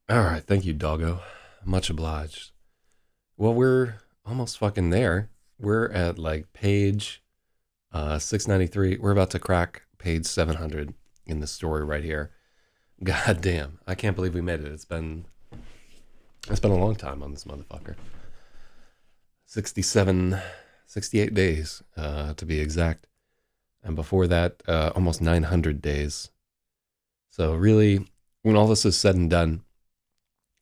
All right, thank you, doggo. Much obliged. Well, we're almost fucking there. We're at like page 693. We're about to crack page 700 in the story right here. God damn, I can't believe we made it. It's been a long time on this motherfucker. 67, 68 days to be exact, and before that, almost 900 days. So really, when all this is said and done,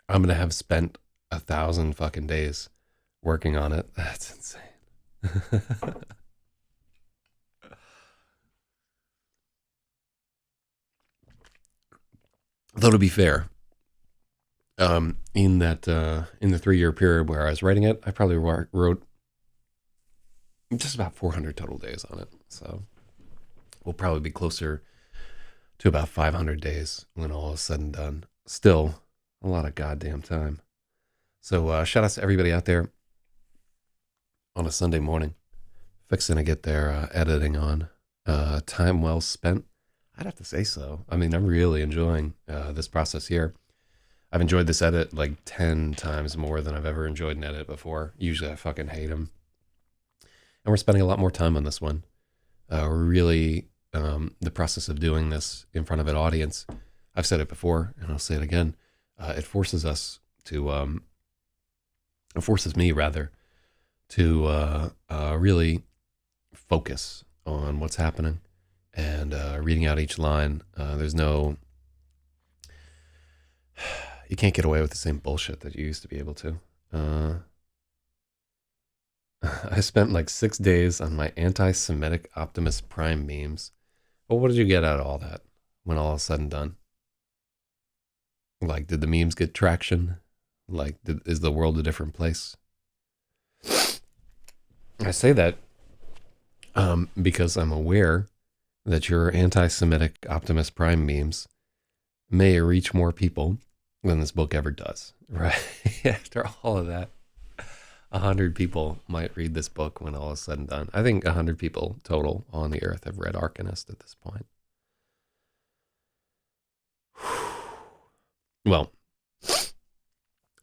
I'm gonna have spent 1,000 fucking days working on it. That's insane. Though to be fair, in the 3 year period where I was writing it, I probably wrote just about 400 total days on it. So we'll probably be closer to about 500 days when all is said and done. Still, a lot of goddamn time. So shout out to everybody out there on a Sunday morning fixing to get their editing on. Time well spent. I'd have to say so. I mean, I'm really enjoying this process here. I've enjoyed this edit like 10 times more than I've ever enjoyed an edit before. Usually I fucking hate them. And we're spending a lot more time on this one. We're really, the process of doing this in front of an audience, I've said it before and I'll say it again. It forces us to, it forces me rather, to really focus on what's happening and reading out each line. There's no, you can't get away with the same bullshit that you used to be able to. I spent like 6 days on my anti-Semitic Optimus Prime memes. Well, what did you get out of all that when all is said and done? Like, did the memes get traction? Like, is the world a different place? I say that because I'm aware that your anti-Semitic Optimus Prime memes may reach more people than this book ever does. Right? After all of that, 100 people might read this book when all is said and done. I think 100 people total on the earth have read Arcanist at this point. Well,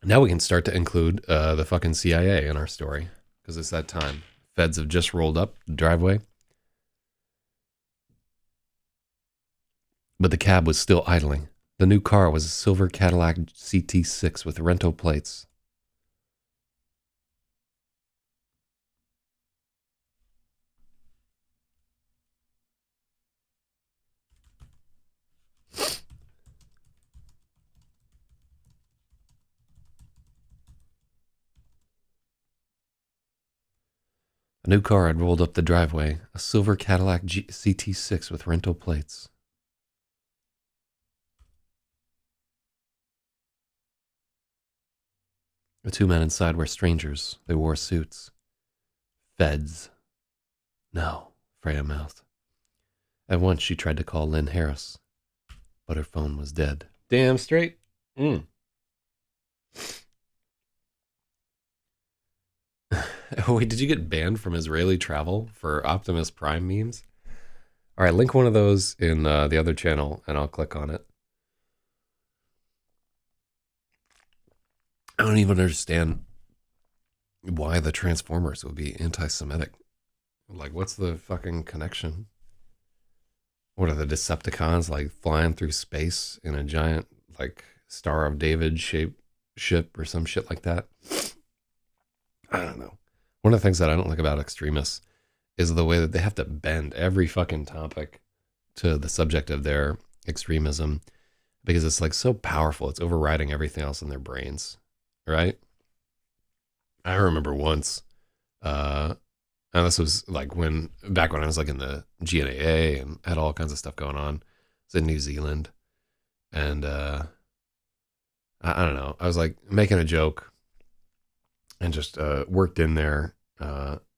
now we can start to include the fucking CIA in our story because it's that time. Feds have just rolled up the driveway, but the cab was still idling. The new car was a silver Cadillac CT6 with Rento plates. A new car had rolled up the driveway, a silver Cadillac CT6 with Rento plates. The two men inside were strangers. They wore suits. Feds. No, Freya mouthed. At once she tried to call Lynn Harris, but her phone was dead. Damn straight. Wait, did you get banned from Israeli travel for Optimus Prime memes? All right, link one of those in the other channel and I'll click on it. I don't even understand why the Transformers would be anti-Semitic. Like, what's the fucking connection? What are the Decepticons like flying through space in a giant like Star of David shaped ship or some shit like that? I don't know. One of the things that I don't like about extremists is the way that they have to bend every fucking topic to the subject of their extremism because it's like so powerful. It's overriding everything else in their brains, right? I remember once, and this was like back when I was like in the GNAA and had all kinds of stuff going on. I was in New Zealand and I don't know. I was like making a joke and just worked in there.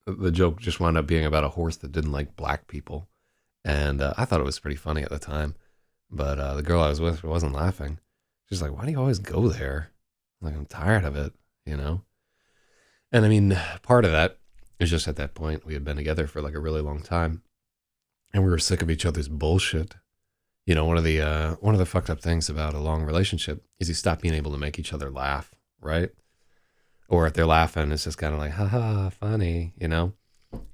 The joke just wound up being about a horse that didn't like black people. And I thought it was pretty funny at the time. But the girl I was with wasn't laughing. She's like, why do you always go there? I'm like, I'm tired of it, you know? And I mean, part of that is just at that point, we had been together for like a really long time. And we were sick of each other's bullshit. one of the fucked up things about a long relationship is you stop being able to make each other laugh, right? Or if they're laughing, it's just kind of like, haha, funny, You're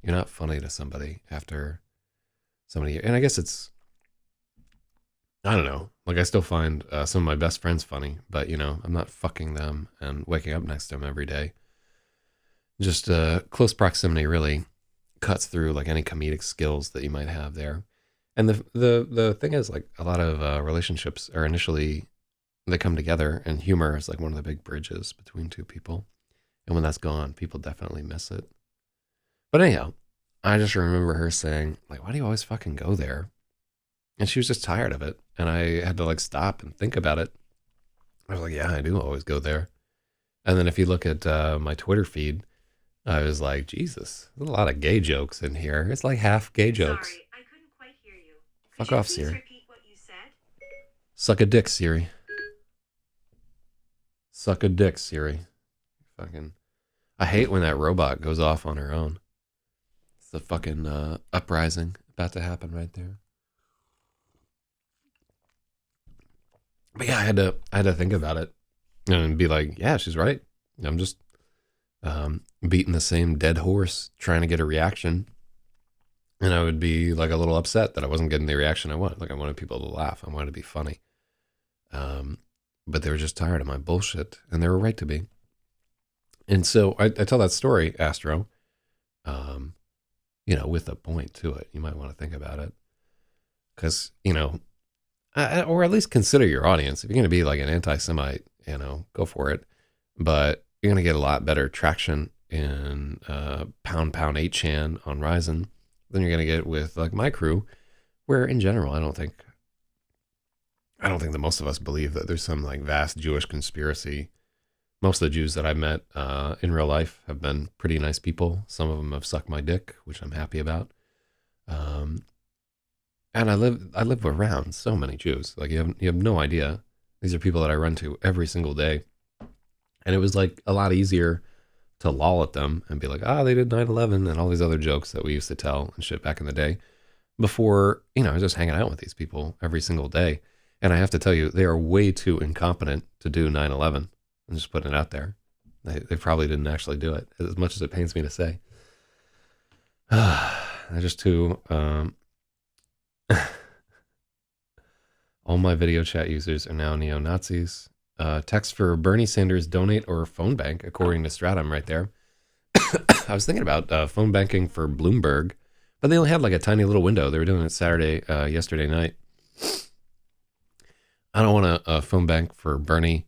not funny to somebody after so many years. And I guess I don't know. Like, I still find some of my best friends funny, but, I'm not fucking them and waking up next to them every day. Just close proximity really cuts through like any comedic skills that you might have there. And the thing is, like, a lot of relationships are initially, they come together, and humor is like one of the big bridges between two people. And when that's gone, people definitely miss it. But anyhow, I just remember her saying, like, why do you always fucking go there? And she was just tired of it. And I had to like stop and think about it. I was like, yeah, I do always go there. And then if you look at my Twitter feed, I was like, Jesus, there's a lot of gay jokes in here. It's like half gay jokes. Sorry, I couldn't quite hear you. Fuck off, Siri. Repeat what you said? Suck a dick, Siri. Suck a dick, Siri. Fucking. I hate when that robot goes off on her own. It's the fucking uprising about to happen right there. But yeah, I had to think about it and be like, yeah, she's right. I'm just beating the same dead horse, trying to get a reaction. And I would be like a little upset that I wasn't getting the reaction I wanted. Like, I wanted people to laugh. I wanted to be funny. But they were just tired of my bullshit, and they were right to be. And so I tell that story, Astro, with a point to it. You might want to think about it. Because, or at least consider your audience. If you're going to be like an anti-Semite, go for it. But you're going to get a lot better traction in pound 8chan on Ryzen than you're going to get with like my crew, where in general, I don't think that most of us believe that there's some like vast Jewish conspiracy. Most of the Jews that I've met in real life have been pretty nice people. Some of them have sucked my dick, which I'm happy about. And I live around so many Jews. Like, you have no idea. These are people that I run to every single day. And it was like a lot easier to loll at them and be like, they did 9/11 and all these other jokes that we used to tell and shit back in the day before, I was just hanging out with these people every single day. And I have to tell you, they are way too incompetent to do 9/11. I'm just putting it out there. They probably didn't actually do it, as much as it pains me to say. They're just too... all my video chat users are now neo-Nazis. Text for Bernie Sanders donate or phone bank, according to Stratum right there. I was thinking about phone banking for Bloomberg, but they only had like a tiny little window. They were doing it yesterday night. I don't want a phone bank for Bernie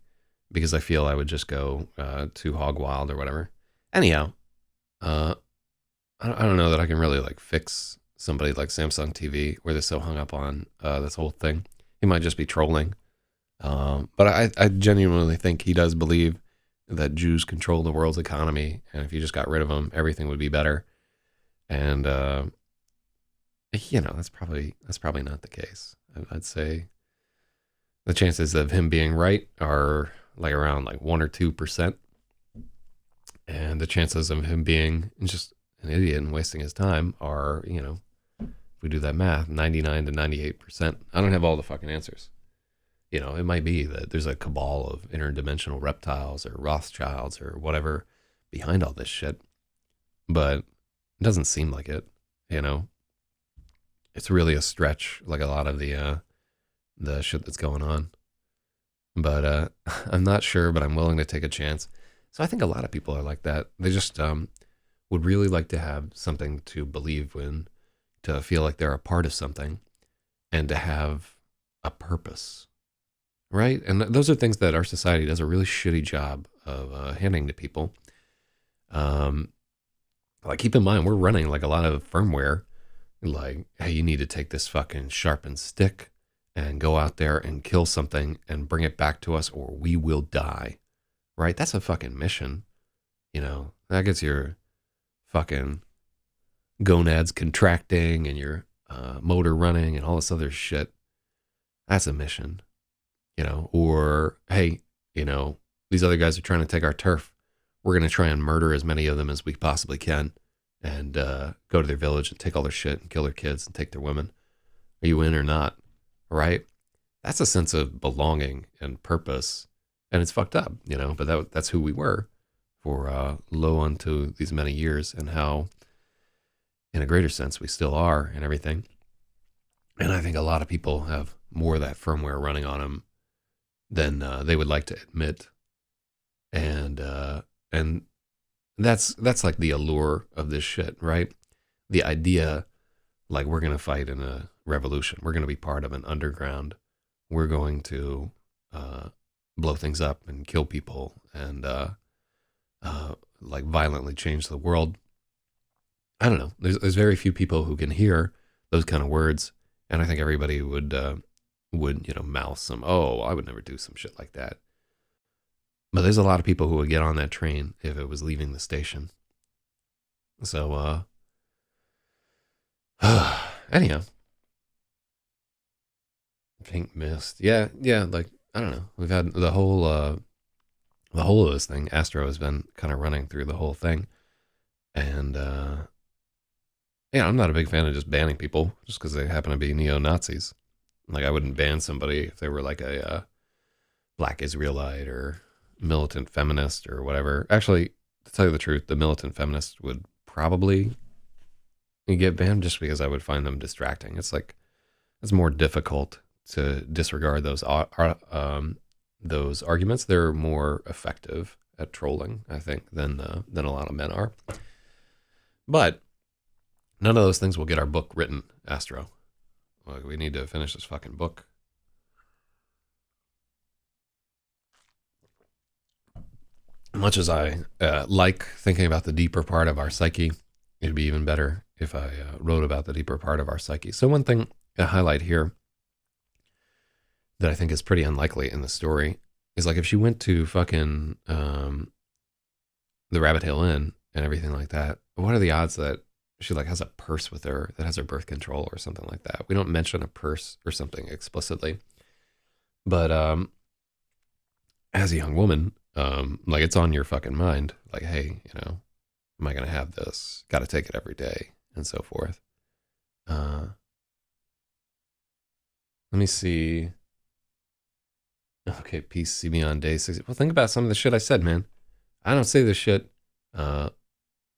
because I feel I would just go too hog wild or whatever. Anyhow, I don't know that I can really like fix somebody like Samsung TV where they're so hung up on this whole thing. He might just be trolling. But I genuinely think he does believe that Jews control the world's economy, and if you just got rid of them, everything would be better. And that's probably not the case. I'd say the chances of him being right are like around like 1 or 2%, and the chances of him being just an idiot and wasting his time are, if we do that math, 99 to 98%. I don't have all the fucking answers. It might be that there's a cabal of interdimensional reptiles or Rothschilds or whatever behind all this shit. But it doesn't seem like it, It's really a stretch, like a lot of the shit that's going on. But I'm not sure, but I'm willing to take a chance. So I think a lot of people are like that. They just would really like to have something to believe in, to feel like they're a part of something, and to have a purpose. Right? And those are things that our society does a really shitty job of handing to people. Like, keep in mind, we're running like a lot of firmware. Like, hey, you need to take this fucking sharpened stick and go out there and kill something and bring it back to us or we will die. Right? That's a fucking mission. That gets your fucking gonads contracting and your motor running and all this other shit. That's a mission. Or, hey, these other guys are trying to take our turf. We're going to try and murder as many of them as we possibly can and go to their village and take all their shit and kill their kids and take their women. Are you in or not? right? That's a sense of belonging and purpose. And it's fucked up, but that's who we were for low unto these many years, and how, in a greater sense, we still are and everything. And I think a lot of people have more of that firmware running on them than they would like to admit. And that's like the allure of this shit, right? The idea, like, we're gonna fight in a revolution, we're gonna be part of an underground, we're going to blow things up and kill people and like violently change the world. I don't know. There's very few people who can hear those kind of words, and I think everybody would mouth some, oh, I would never do some shit like that. But there's a lot of people who would get on that train if it was leaving the station. So anyhow, pink mist. Yeah, yeah. Like, I don't know. We've had the whole of this thing. Astro has been kind of running through the whole thing, and yeah, I'm not a big fan of just banning people just because they happen to be neo Nazis. Like, I wouldn't ban somebody if they were like a black Israelite or militant feminist or whatever. Actually, to tell you the truth, the militant feminist would probably get banned just because I would find them distracting. It's like, it's more difficult to disregard those arguments. They're more effective at trolling, I think, than a lot of men are. But none of those things will get our book written, Astro. Like, we need to finish this fucking book. Much as I like thinking about the deeper part of our psyche, it'd be even better if I wrote about the deeper part of our psyche. So one thing I highlight here that I think is pretty unlikely in the story is, like, if she went to fucking the Rabbit Hill Inn and everything like that, what are the odds that she like has a purse with her that has her birth control or something like that? We don't mention a purse or something explicitly, but as a young woman, like, it's on your fucking mind. Like, hey, am I gonna have this? Got to take it every day and so forth. Let me see. Okay, peace. See me on day 60. Well, think about some of the shit I said, man. I don't say this shit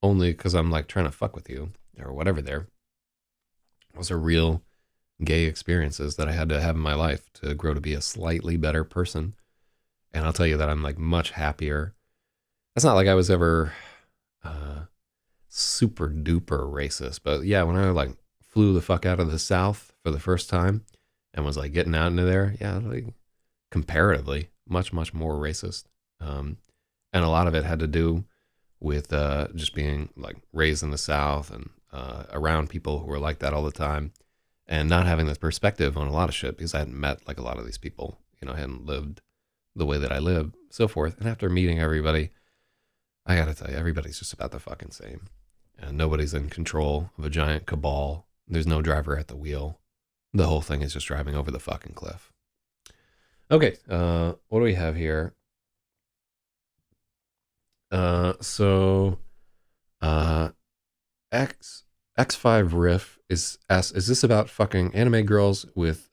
only because I'm like trying to fuck with you or whatever. Those are real gay experiences that I had to have in my life to grow to be a slightly better person. And I'll tell you that I'm like much happier. It's not like I was ever super duper racist, but yeah, when I like flew the fuck out of the South for the first time and was like getting out into there, yeah, like, comparatively much more racist. And a lot of it had to do with just being like raised in the South and around people who were like that all the time, and not having this perspective on a lot of shit because I hadn't met like a lot of these people, I hadn't lived the way that I live, so forth. And after meeting everybody, I gotta tell you, everybody's just about the fucking same, and nobody's in control of a giant cabal. There's no driver at the wheel. The whole thing is just driving over the fucking cliff. Okay, what do we have here? So X5 Riff is asked, is this about fucking anime girls with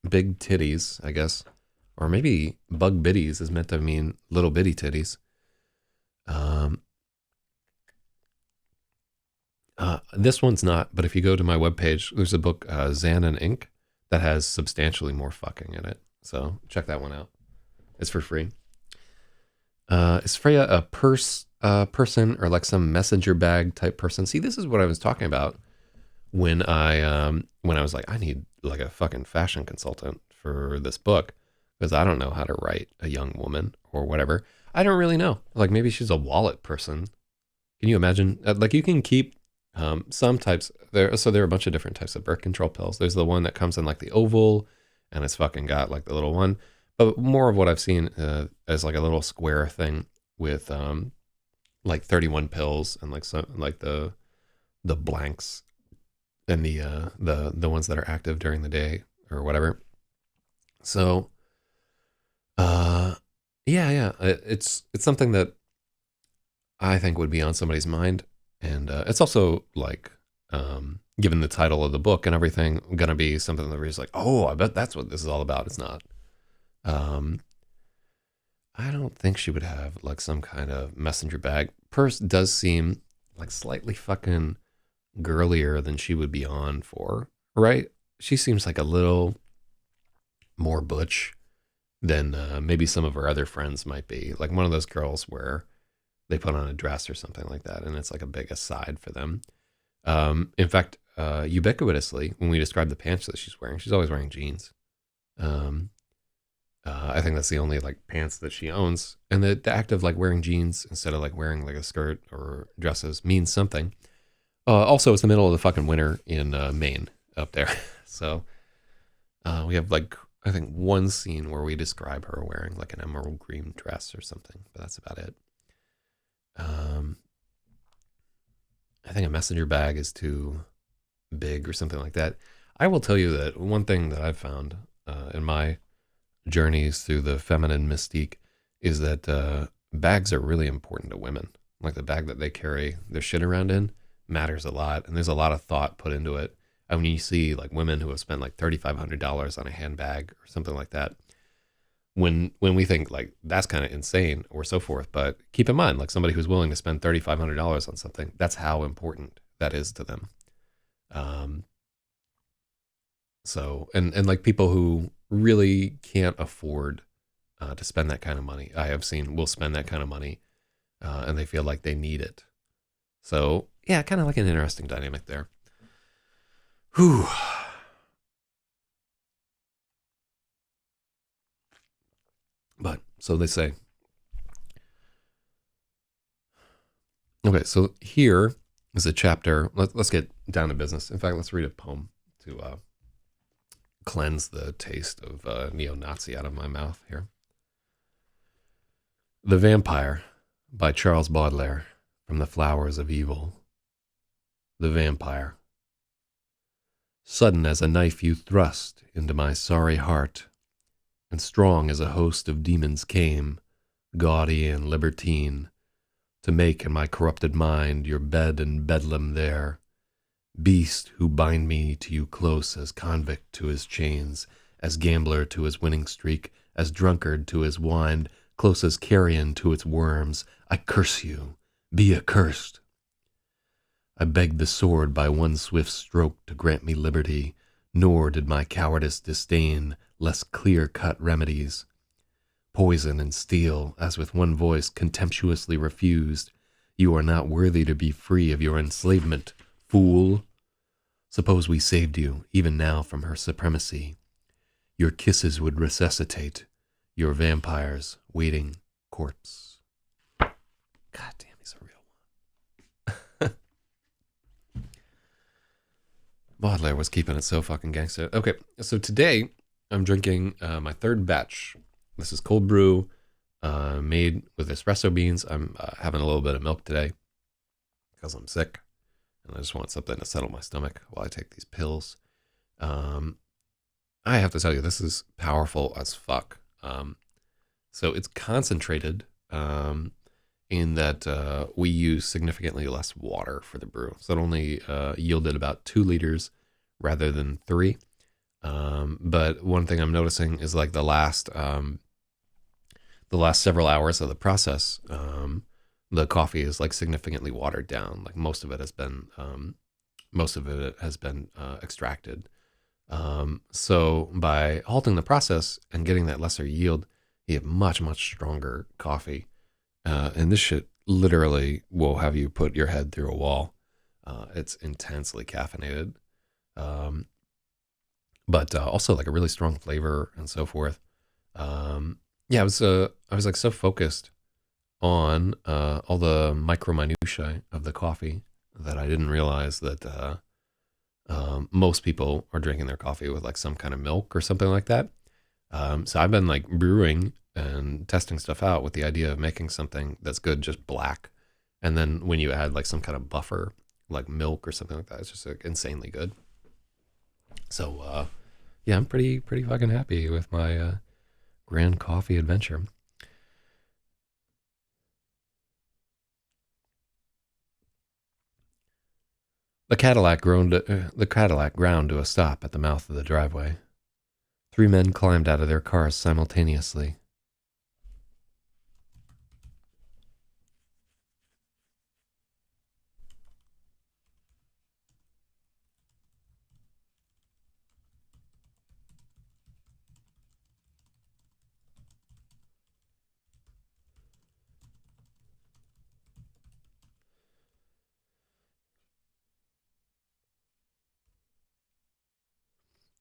big titties, I guess? Or maybe bug bitties is meant to mean little bitty titties. This one's not, but if you go to my webpage, there's a book, Zan and Ink, that has substantially more fucking in it. So check that one out. It's for free. Is Freya a person or like some messenger bag type person? See, this is what I was talking about when I was like, I need like a fucking fashion consultant for this book because I don't know how to write a young woman or whatever. I don't really know. Like, maybe she's a wallet person. Can you imagine? Like, you can keep some types there. So there are a bunch of different types of birth control pills. There's the one that comes in like the oval, and it's fucking got like the little one. But more of what I've seen is like a little square thing with like 31 pills and like some like the blanks and the ones that are active during the day or whatever. So yeah, it's something that I think would be on somebody's mind, and it's also like given the title of the book and everything, going to be something that is like, oh, I bet that's what this is all about. It's not. Um, I don't think she would have like some kind of messenger bag. Purse does seem like slightly fucking girlier than she would be on for, right? She seems like a little more butch than maybe some of her other friends might be. Like one of those girls where they put on a dress or something like that, and it's like a big aside for them. In fact, ubiquitously, when we describe the pants that she's always wearing jeans. Um, I think that's the only like pants that she owns, and the act of like wearing jeans instead of like wearing like a skirt or dresses means something. Also, it's the middle of the fucking winter in Maine up there, so we have like I think one scene where we describe her wearing like an emerald green dress or something, but that's about it. Um, I think a messenger bag is too big or something like that. I will tell you that one thing that I've found in my journeys through the feminine mystique is that bags are really important to women. Like the bag that they carry their shit around in matters a lot, and there's a lot of thought put into it. And when you see like women who have spent like $3,500 on a handbag or something like that, when we think like that's kind of insane or so forth, but keep in mind like somebody who's willing to spend $3,500 on something, that's how important that is to them. Um, so and like people who really can't afford to spend that kind of money, I have seen will spend that kind of money, and they feel like they need it. So yeah, kind of like an interesting dynamic there. Whew. But so they say. Okay, so here is a chapter. Let's get down to business. In fact, let's read a poem to cleanse the taste of neo-Nazi out of my mouth here. The Vampire by Charles Baudelaire, from the Flowers of Evil. The Vampire. Sudden as a knife you thrust into my sorry heart, and strong as a host of demons came, gaudy and libertine, to make in my corrupted mind your bed and bedlam there. Beast who bind me to you close as convict to his chains, as gambler to his winning streak, as drunkard to his wine, close as carrion to its worms, I curse you, be accursed. I begged the sword by one swift stroke to grant me liberty, nor did my cowardice disdain less clear-cut remedies. Poison and steel, as with one voice contemptuously refused, you are not worthy to be free of your enslavement, fool. Suppose we saved you, even now, from her supremacy. Your kisses would resuscitate your vampire's waiting corpse. God damn, he's a real one. Baudelaire was keeping it so fucking gangster. Okay, so today I'm drinking my third batch. This is cold brew made with espresso beans. I'm having a little bit of milk today because I'm sick. And I just want something to settle my stomach while I take these pills. I have to tell you, this is powerful as fuck. So it's concentrated in that we use significantly less water for the brew. So it only yielded about 2 liters rather than 3. But one thing I'm noticing is like the last several hours of the process, the coffee is like significantly watered down. Like most of it has been extracted. So by halting the process and getting that lesser yield, you have much, much stronger coffee. And this shit literally will have you put your head through a wall. It's intensely caffeinated. But also like a really strong flavor and so forth. Yeah, I was like so focused on all the micro minutiae of the coffee that I didn't realize that most people are drinking their coffee with like some kind of milk or something like that. So I've been like brewing and testing stuff out with the idea of making something that's good just black, and then when you add like some kind of buffer like milk or something like that, it's just like insanely good. So yeah, I'm pretty fucking happy with my grand coffee adventure. The Cadillac ground to a stop at the mouth of the driveway. Three men climbed out of their cars simultaneously.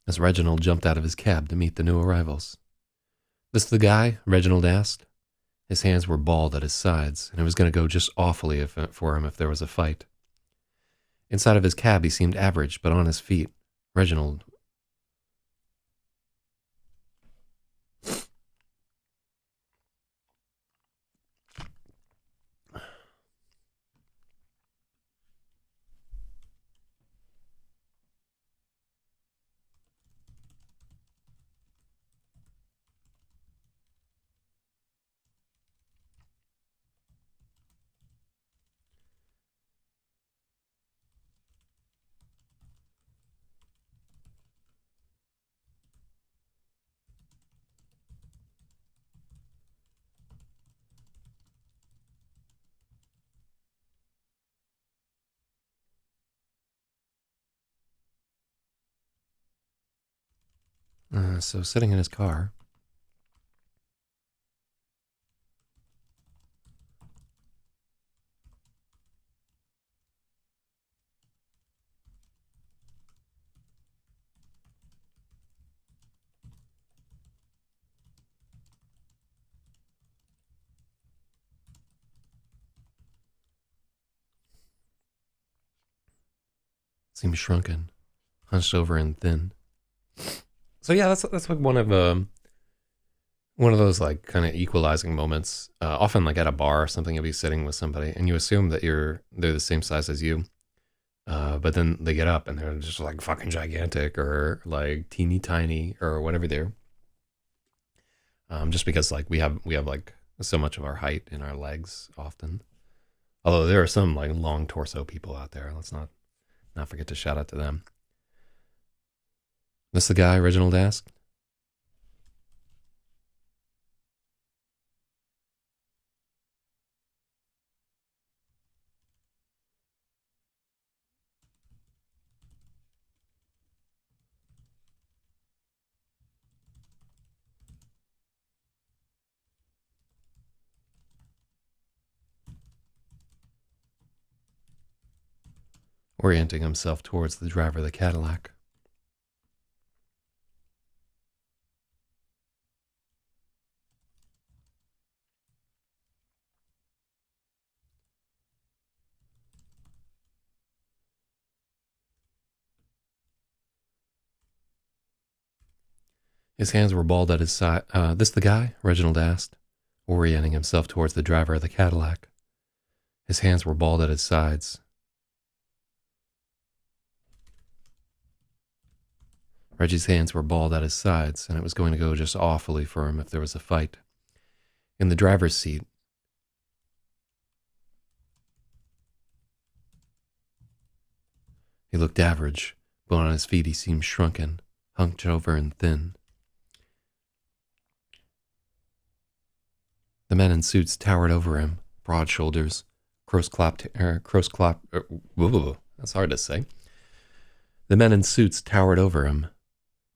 As Reginald jumped out of his cab to meet the new arrivals. This the guy? Reginald asked. His hands were balled at his sides, and it was going to go just awfully for him if there was a fight. Inside of his cab, he seemed average, but on his feet, Reginald. So sitting in his car, seemed shrunken, hunched over and thin. So yeah, that's like one of those like kind of equalizing moments. Often like at a bar or something, you'll be sitting with somebody and you assume that they're the same size as you. But then they get up and they're just like fucking gigantic or like teeny tiny or whatever they're. Just because like we have like so much of our height in our legs often. Although there are some like long torso people out there. Let's not forget to shout out to them. This the guy Reginald asked? Orienting himself towards the driver of the Cadillac. His hands were balled at his side. This the guy? Reginald asked, orienting himself towards the driver of the Cadillac. His hands were balled at his sides. Reggie's hands were balled at his sides, and it was going to go just awfully for him if there was a fight. In the driver's seat, he looked average, but on his feet he seemed shrunken, hunched over and thin. The men in suits towered over him, broad shoulders, that's hard to say. The men in suits towered over him,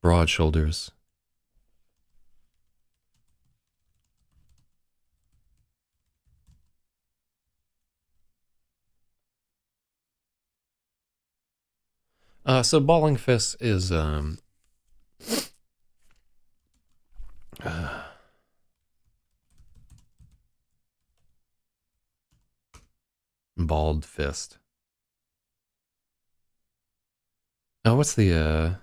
broad shoulders. So balling fists is bald fist. Oh, what's the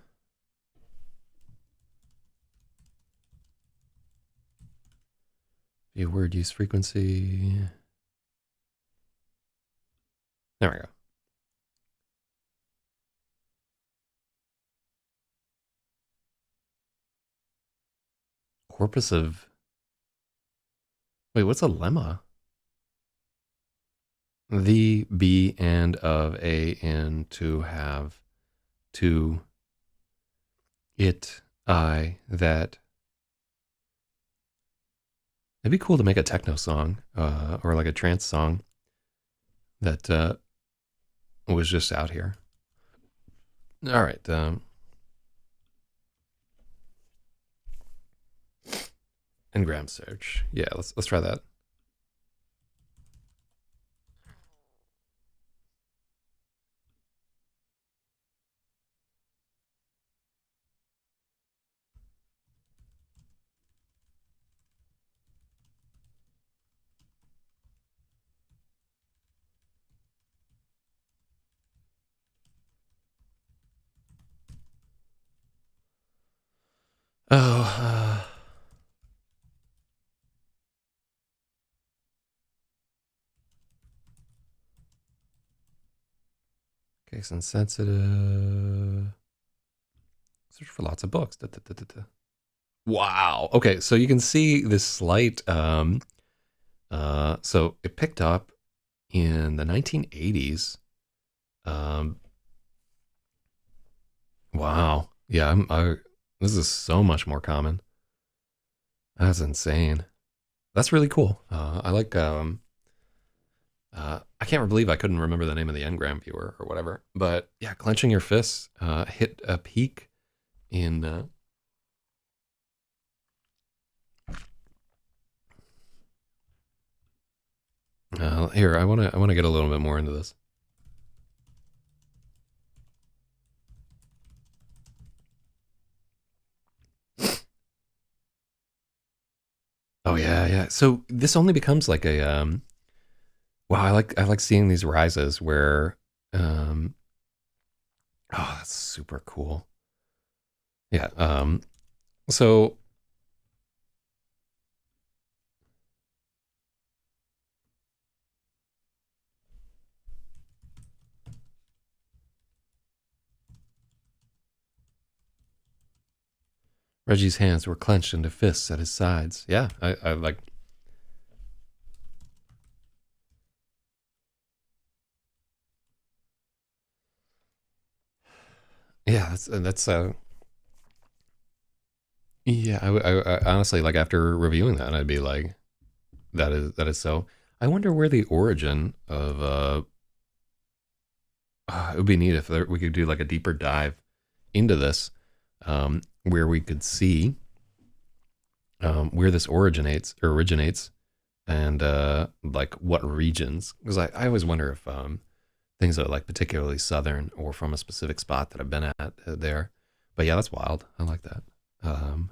view word use frequency? There we go. Corpus of. Wait, what's a lemma? The, be, and, of, a, in, to, have, to, it, I, that. It'd be cool to make a techno song, or like a trance song that was just out here. All right. Ngram search. Yeah, let's try that. Oh, case insensitive. Search for lots of books. Da, da, da, da, da. Wow. Okay, so you can see this slight. So it picked up in the 1980s. Um, wow. Yeah. This is so much more common. That's insane. That's really cool. I like. I can't believe I couldn't remember the name of the Ngram viewer or whatever. But yeah, clenching your fists hit a peak in. Here, I wanna get a little bit more into this. Oh yeah, yeah. So this only becomes like a wow, I like seeing these rises where um oh, that's super cool. Yeah, so Reggie's hands were clenched into fists at his sides. Yeah, I like yeah, that's yeah, I honestly like after reviewing that I'd be like that is so I wonder where the origin of it would be neat if we could do like a deeper dive into this, where we could see where this originates, and like what regions. Because I always wonder if things are like particularly southern or from a specific spot that I've been at there. But yeah, that's wild. I like that. Um,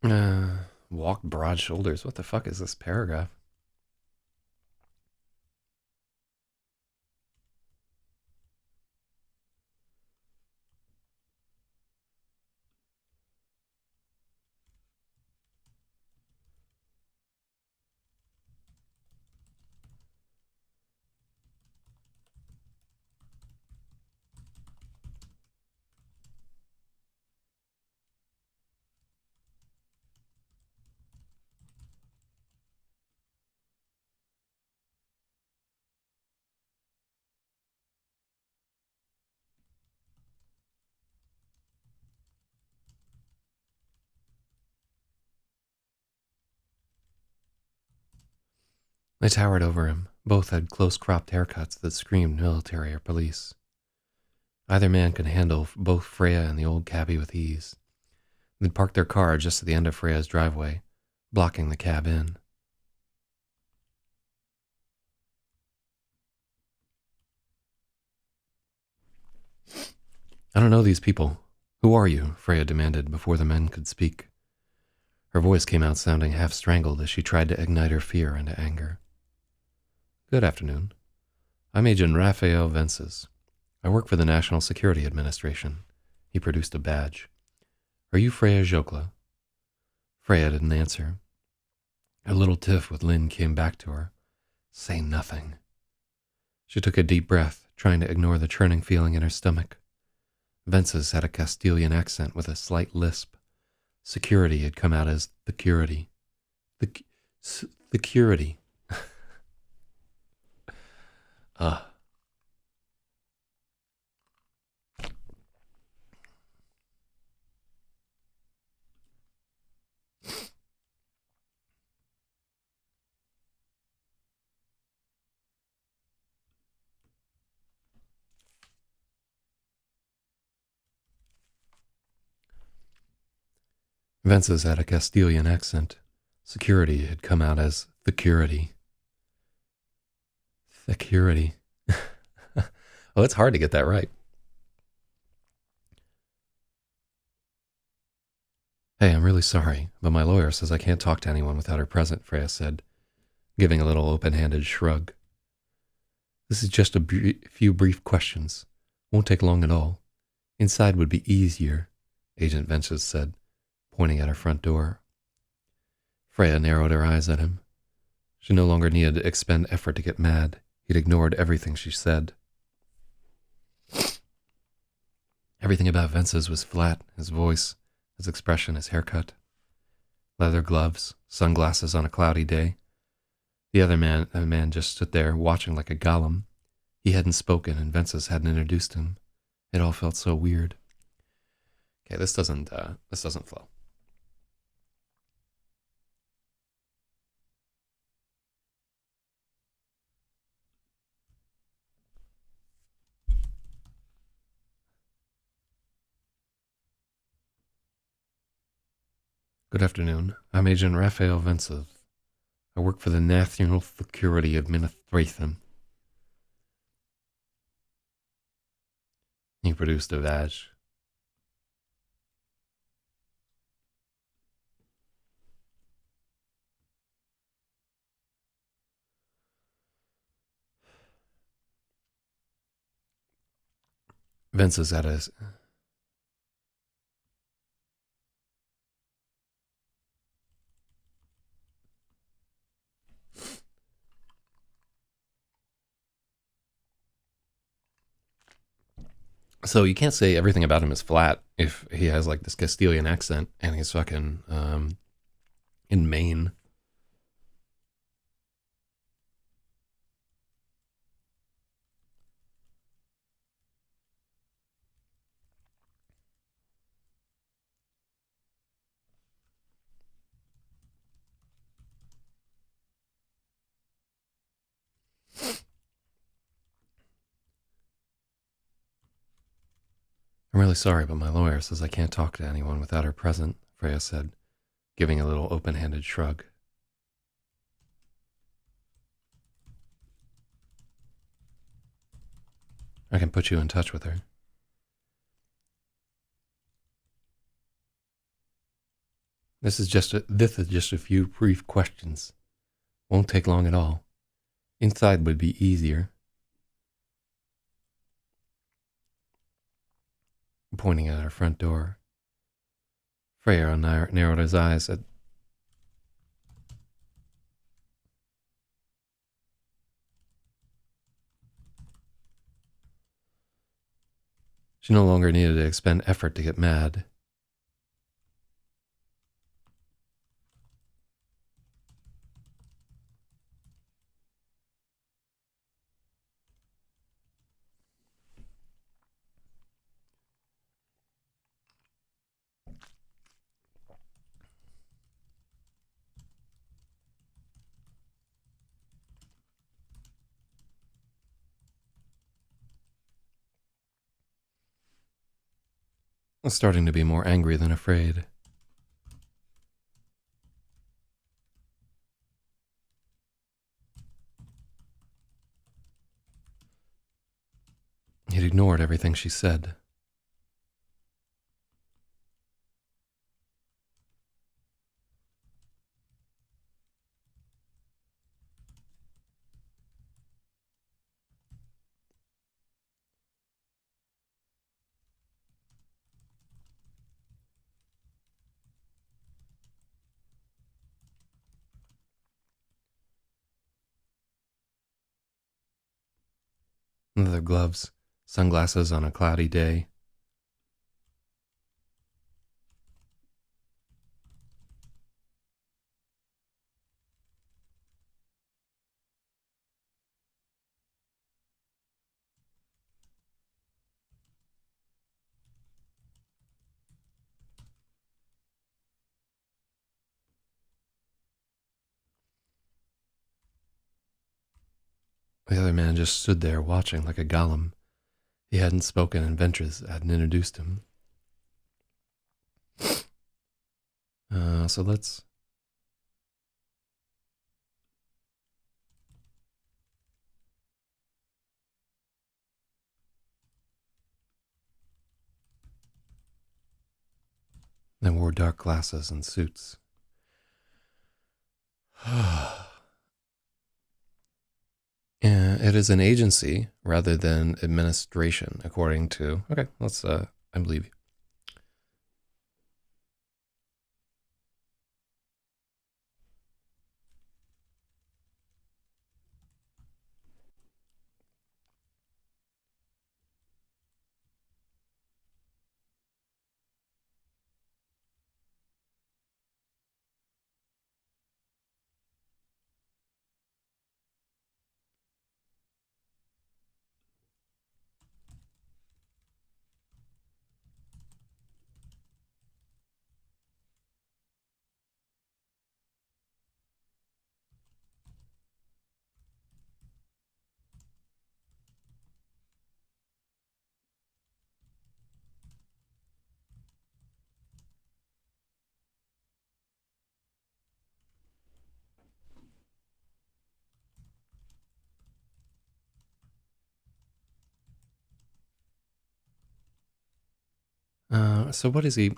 uh, walk broad shoulders. What the fuck is this paragraph? They towered over him. Both had close cropped haircuts that screamed military or police. Either man could handle both Freya and the old cabbie with ease. They'd parked their car just at the end of Freya's driveway, blocking the cab in. I don't know these people. Who are you? Freya demanded before the men could speak. Her voice came out sounding half strangled as she tried to ignite her fear into anger. Good afternoon. I'm Agent Raphael Vences. I work for the National Security Administration. He produced a badge. Are you Freya Jokla? Freya didn't answer. Her little tiff with Lynn came back to her. Say nothing. She took a deep breath, trying to ignore the churning feeling in her stomach. Vences had a Castilian accent with a slight lisp. Security had come out as the curity. The curity. Ah. Vences had a Castilian accent. Security had come out as the curity. Security. Oh, it's hard to get that right. Hey, I'm really sorry, but my lawyer says I can't talk to anyone without her present, Freya said, giving a little open-handed shrug. This is just a few brief questions. Won't take long at all. Inside would be easier, Agent Vences said, pointing at her front door. Freya narrowed her eyes at him. She no longer needed to expend effort to get mad. He'd ignored everything she said. Everything about Vences was flat, his voice, his expression, his haircut. Leather gloves, sunglasses on a cloudy day. The man just stood there, watching like a golem. He hadn't spoken, and Vences hadn't introduced him. It all felt so weird. Okay, this doesn't flow. Good afternoon. I'm Agent Raphael Vences. I work for the National Security Administration. He produced a badge. Vences had a... So you can't say everything about him is flat if he has like this Castilian accent and he's fucking in Maine. I'm really sorry, but my lawyer says I can't talk to anyone without her present, Freya said, giving a little open-handed shrug. I can put you in touch with her. This is just a few brief questions. Won't take long at all. Inside would be easier. Pointing at her front door. Freya narrowed his eyes at... She no longer needed to expend effort to get mad. I was starting to be more angry than afraid. He'd ignored everything she said. Leather gloves, sunglasses on a cloudy day. The other man just stood there watching like a golem. He hadn't spoken and Ventress hadn't introduced him. So let's... They wore dark glasses and suits. It is an agency rather than administration, according to... Okay, let's... I believe you. So what is he...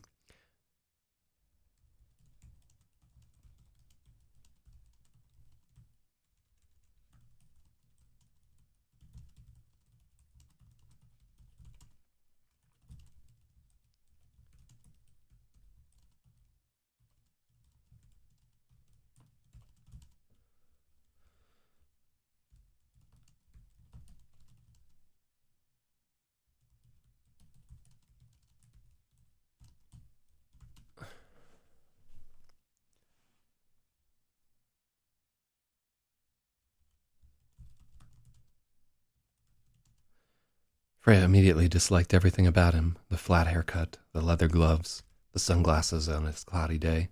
Freya immediately disliked everything about him. The flat haircut, the leather gloves, the sunglasses on his cloudy day.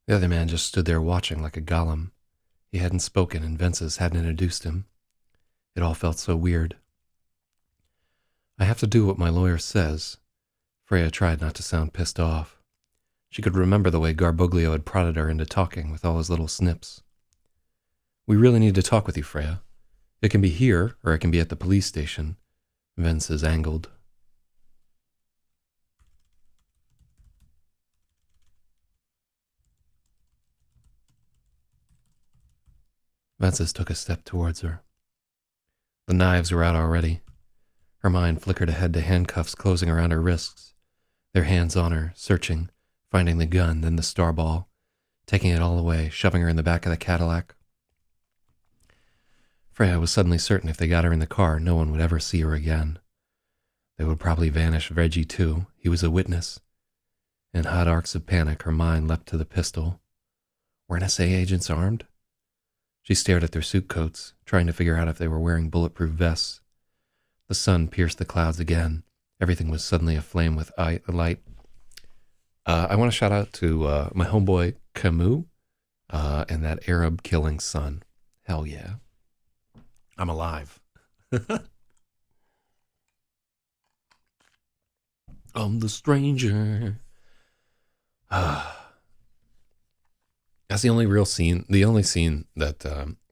The other man just stood there watching like a golem. He hadn't spoken and Ventress hadn't introduced him. It all felt so weird. I have to do what my lawyer says. Freya tried not to sound pissed off. She could remember the way Garboglio had prodded her into talking with all his little snips. We really need to talk with you, Freya. It can be here, or it can be at the police station. Ventress angled. Ventress took a step towards her. The knives were out already. Her mind flickered ahead to handcuffs closing around her wrists. Their hands on her, searching, finding the gun, then the star ball, taking it all away, shoving her in the back of the Cadillac. Freya was suddenly certain if they got her in the car, no one would ever see her again. They would probably vanish Reggie too. He was a witness. In hot arcs of panic, her mind leapt to the pistol. Were NSA agents armed? She stared at their suit coats, trying to figure out if they were wearing bulletproof vests. The sun pierced the clouds again. Everything was suddenly aflame with light. I want to shout out to my homeboy Camus and that Arab killing sun. Hell yeah. I'm alive. I'm the stranger. That's the only real scene. The only scene that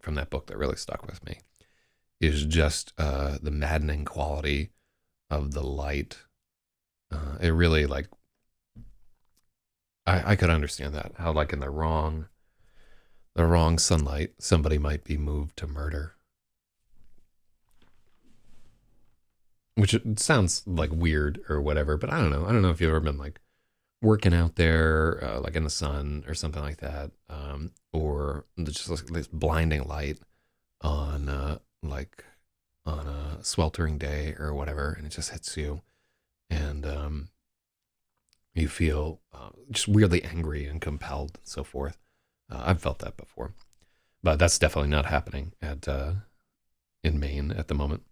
from that book that really stuck with me is just the maddening quality of the light. It really like I could understand that, how like in the wrong sunlight somebody might be moved to murder. Which it sounds like weird or whatever, but I don't know. I don't know if you've ever been like working out there, like in the sun or something like that, or just like this blinding light on like on a sweltering day or whatever, and it just hits you, and you feel just weirdly angry and compelled and so forth. I've felt that before, but that's definitely not happening at in Maine at the moment.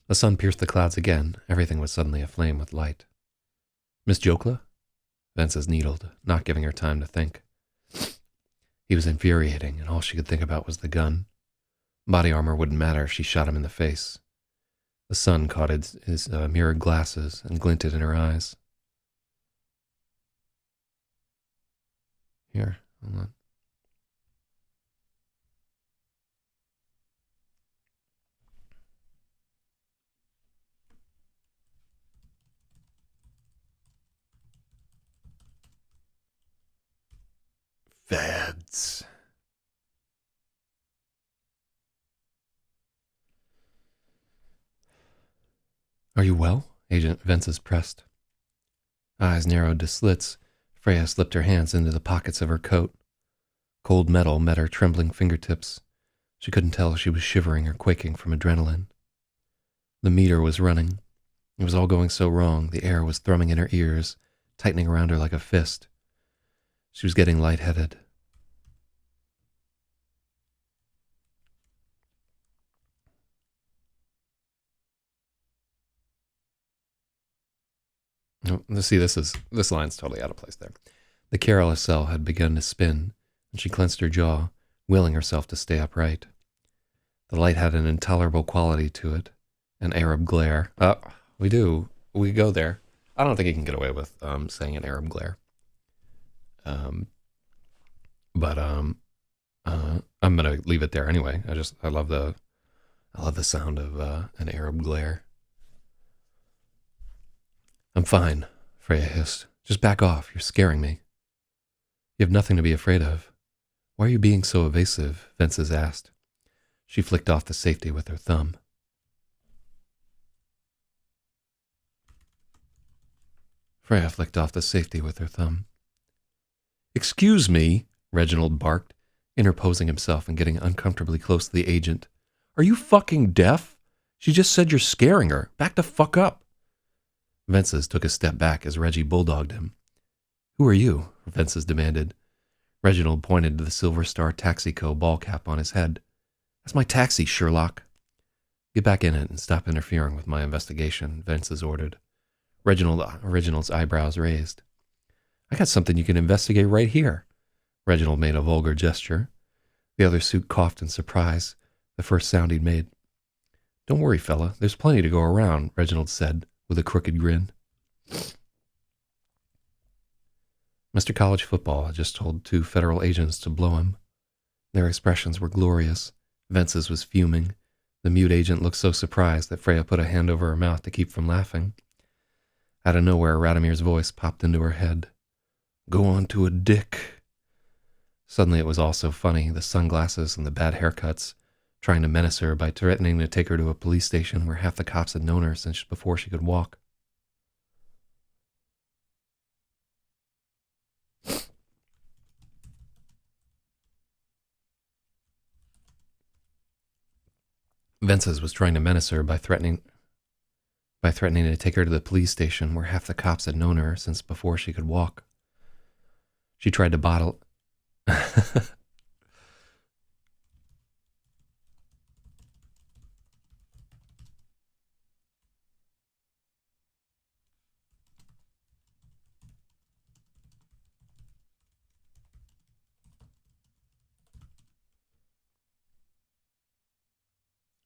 The sun pierced the clouds again. Everything was suddenly aflame with light. Miss Jokla? Vences needled, not giving her time to think. He was infuriating, and all she could think about was the gun. Body armor wouldn't matter if she shot him in the face. The sun caught his mirrored glasses and glinted in her eyes. Here, hold on. Feds. Are you well? Agent Vences pressed. Eyes narrowed to slits, Freya slipped her hands into the pockets of her coat. Cold metal met her trembling fingertips. She couldn't tell if she was shivering or quaking from adrenaline. The meter was running. It was all going so wrong, the air was thrumming in her ears, tightening around her like a fist. She was getting lightheaded. See, this line's totally out of place there. The carousel had begun to spin, and she clenched her jaw, willing herself to stay upright. The light had an intolerable quality to it, an Arab glare. We go there. I don't think you can get away with saying an Arab glare. But I'm gonna leave it there anyway. I love the sound of an Arab glare. I'm fine, Freya hissed. Just back off. You're scaring me. You have nothing to be afraid of. Why are you being so evasive? Vences asked. She flicked off the safety with her thumb. Freya flicked off the safety with her thumb. Excuse me, Reginald barked, interposing himself and getting uncomfortably close to the agent. Are you fucking deaf? She just said you're scaring her. Back the fuck up. Vences took a step back as Reggie bulldogged him. Who are you? Vences demanded. Reginald pointed to the Silver Star Taxico ball cap on his head. That's my taxi, Sherlock. Get back in it and stop interfering with my investigation, Vences ordered. Reginald's eyebrows raised. I got something you can investigate right here. Reginald made a vulgar gesture. The other suit coughed in surprise, the first sound he'd made. Don't worry, fella. There's plenty to go around, Reginald said, with a crooked grin. Mr. College Football had just told 2 federal agents to blow him. Their expressions were glorious. Vences was fuming. The mute agent looked so surprised that Freya put a hand over her mouth to keep from laughing. Out of nowhere, Radimir's voice popped into her head. Go on to a dick. Suddenly it was all so funny, the sunglasses and the bad haircuts, trying to menace her by threatening to take her to a police station where half the cops had known her since before she could walk. Vences was trying to menace her by threatening to take her to the police station where half the cops had known her since before she could walk. She tried to bottle...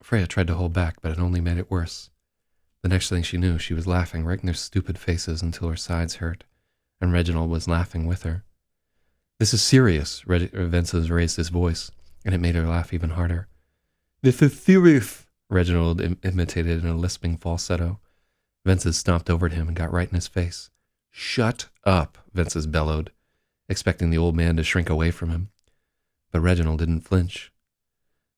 Freya tried to hold back, but it only made it worse. The next thing she knew, she was laughing right in their stupid faces until her sides hurt, and Reginald was laughing with her. This is serious, Vences raised his voice, and it made her laugh even harder. This is serious, Reginald imitated in a lisping falsetto. Vences stomped over to him and got right in his face. Shut up, Vences bellowed, expecting the old man to shrink away from him. But Reginald didn't flinch.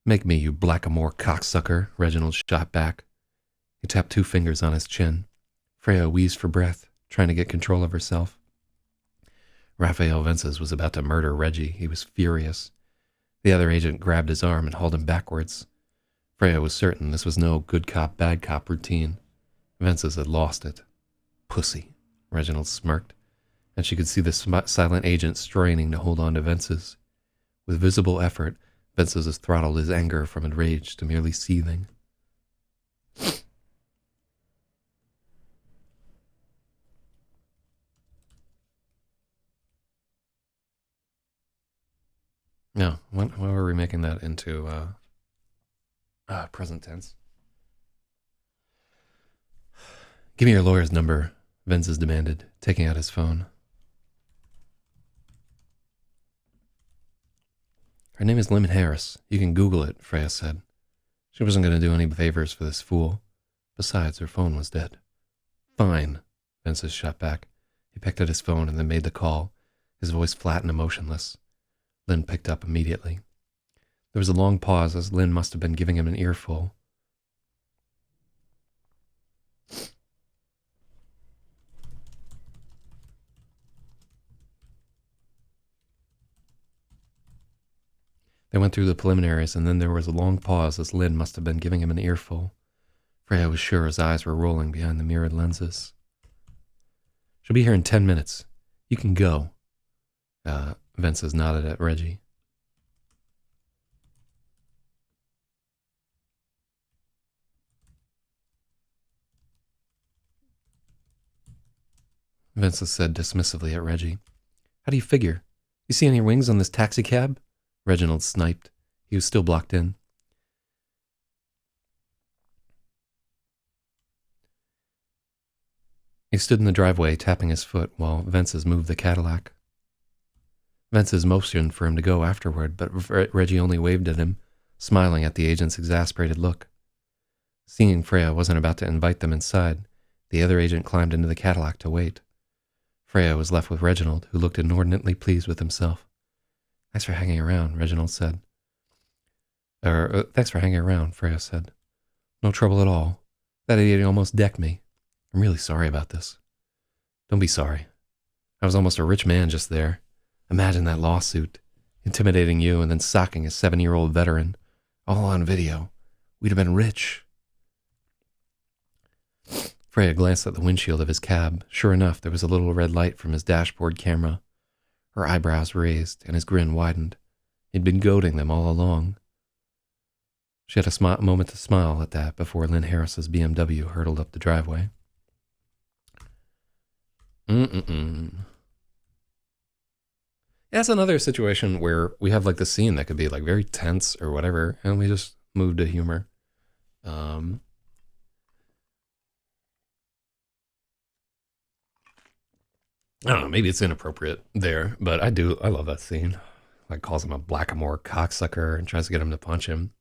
Make me, you blackamoor cocksucker, Reginald shot back. He tapped 2 fingers on his chin. Freya wheezed for breath, trying to get control of herself. Raphael Vences was about to murder Reggie. He was furious. The other agent grabbed his arm and hauled him backwards. Freya was certain this was no good cop, bad cop routine. Vences had lost it. Pussy, Reginald smirked, and she could see the silent agent straining to hold on to Vences. With visible effort, Vences throttled his anger from enraged to merely seething. No, why were we making that into present tense? Give me your lawyer's number, Vences demanded, taking out his phone. Her name is Lynn Harris. You can Google it, Freya said. She wasn't going to do any favors for this fool. Besides, her phone was dead. Fine, Vences shot back. He picked up his phone and then made the call, his voice flat and emotionless. Lynn picked up immediately. There was a long pause, as Lynn must have been giving him an earful. They went through the preliminaries, and then there was a long pause, as Lynn must have been giving him an earful. Freya was sure his eyes were rolling behind the mirrored lenses. She'll be here in 10 minutes. You can go. Vences nodded at Reggie. Vences said dismissively at Reggie. How do you figure? You see any wings on this taxi cab? Reginald sniped. He was still blocked in. He stood in the driveway, tapping his foot, while Vences moved the Cadillac. Vences motioned for him to go afterward, but Reggie only waved at him, smiling at the agent's exasperated look. Seeing Freya wasn't about to invite them inside, the other agent climbed into the Cadillac to wait. Freya was left with Reginald, who looked inordinately pleased with himself. Thanks for hanging around, Reginald said. Thanks for hanging around, Freya said. No trouble at all. That idiot almost decked me. I'm really sorry about this. Don't be sorry. I was almost a rich man just there. Imagine that lawsuit. Intimidating you and then socking a 7-year-old veteran. All on video. We'd have been rich. Freya glanced at the windshield of his cab. Sure enough, there was a little red light from his dashboard camera. Her eyebrows raised, and his grin widened. He'd been goading them all along. She had a moment to smile at that before Lynn Harris's BMW hurtled up the driveway. That's another situation where we have like the scene that could be like very tense or whatever, and we just move to humor. I don't know, maybe it's inappropriate there, but I love that scene. Like calls him a blackamoor cocksucker and tries to get him to punch him.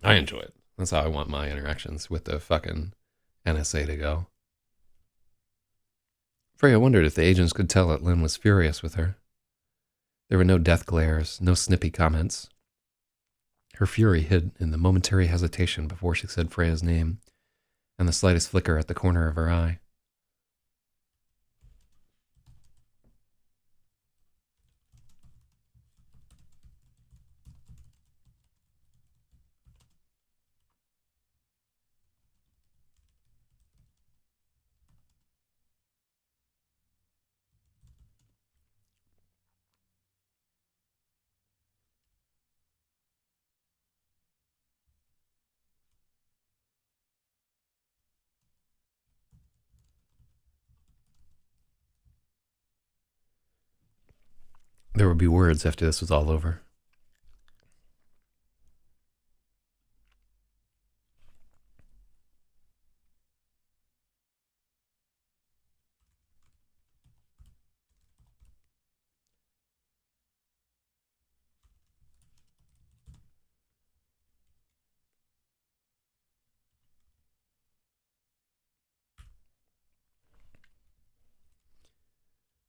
I enjoy it. That's how I want my interactions with the fucking NSA to go. Freya wondered if the agents could tell that Lynn was furious with her. There were no death glares, no snippy comments. Her fury hid in the momentary hesitation before she said Freya's name, and the slightest flicker at the corner of her eye. There would be words after this was all over.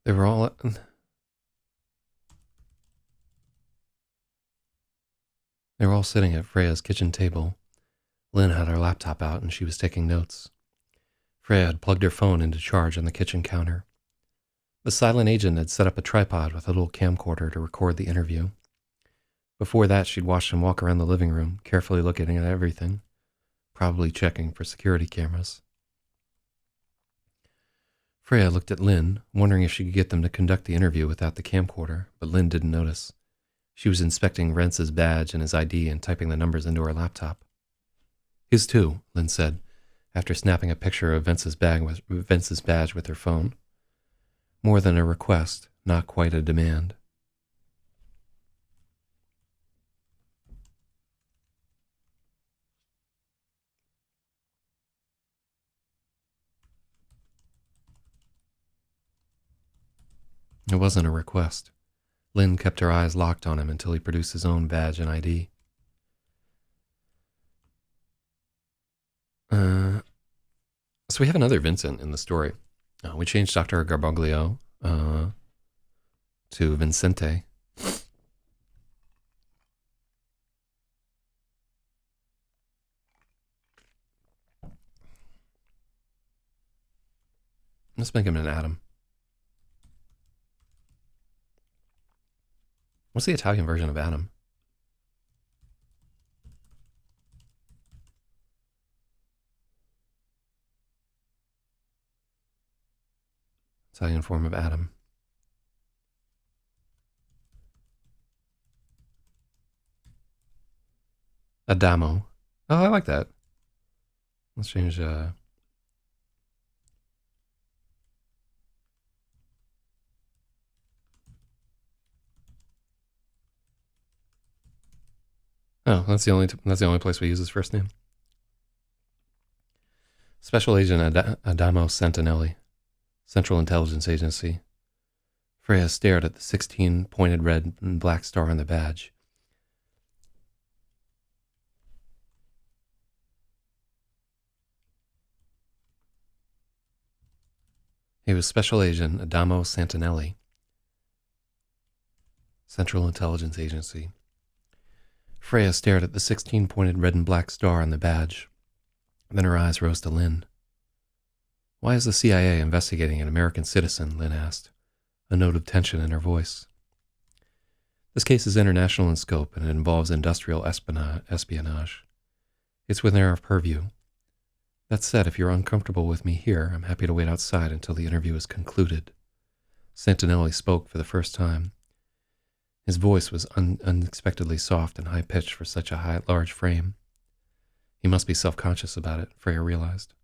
They were all sitting at Freya's kitchen table. Lynn had her laptop out and she was taking notes. Freya had plugged her phone into charge on the kitchen counter. The silent agent had set up a tripod with a little camcorder to record the interview. Before that, she'd watched him walk around the living room, carefully looking at everything, probably checking for security cameras. Freya looked at Lynn, wondering if she could get them to conduct the interview without the camcorder, but Lynn didn't notice. She was inspecting Rentz's badge and his ID and typing the numbers into her laptop. His too, Lynn said, after snapping a picture of Vince's badge with her phone. More than a request, not quite a demand. It wasn't a request. Lynn kept her eyes locked on him until he produced his own badge and ID. So we have another Vincent in the story. We changed Dr. Garbaglio to Vincente. Let's make him an Adam. What's the Italian version of Adam? Italian form of Adam. Adamo. Oh, I like that. Let's change. Oh, that's the only place we use his first name. Special Agent Adamo Santinelli, Central Intelligence Agency. Freya stared at the 16 pointed red and black star on the badge. He was Special Agent Adamo Santinelli, Central Intelligence Agency. Freya stared at the 16 pointed red and black star on the badge. Then her eyes rose to Lynn. Why is the CIA investigating an American citizen? Lynn asked, a note of tension in her voice. This case is international in scope and it involves industrial espionage. It's within our purview. That said, if you're uncomfortable with me here, I'm happy to wait outside until the interview is concluded. Santinelli spoke for the first time. His voice was unexpectedly soft and high-pitched for such a large frame. He must be self-conscious about it, Freya realized.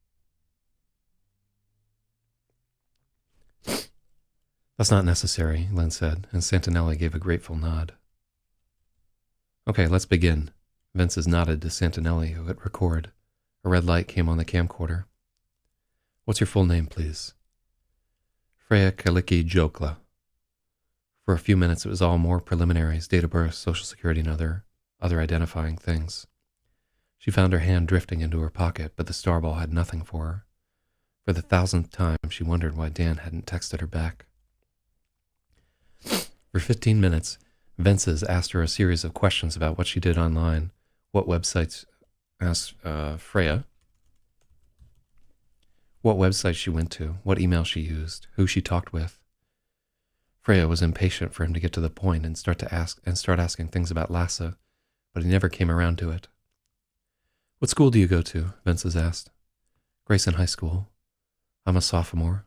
That's not necessary, Lynn said, and Santinelli gave a grateful nod. Okay, let's begin. Vince's nodded to Santinelli, who hit record. A red light came on the camcorder. What's your full name, please? Freya Kaliki Jokla. For a few minutes, it was all more preliminaries, date of birth, social security, and other identifying things. She found her hand drifting into her pocket, but the starball had nothing for her. For the 1,000th time, she wondered why Dan hadn't texted her back. For 15 minutes, Vences asked her a series of questions about what she did online, what websites, asked Freya, what website she went to, what email she used, who she talked with. Freya was impatient for him to get to the point and start asking things about Lhasa, but he never came around to it. What school do you go to? Vences asked. Grayson High School. I'm a sophomore.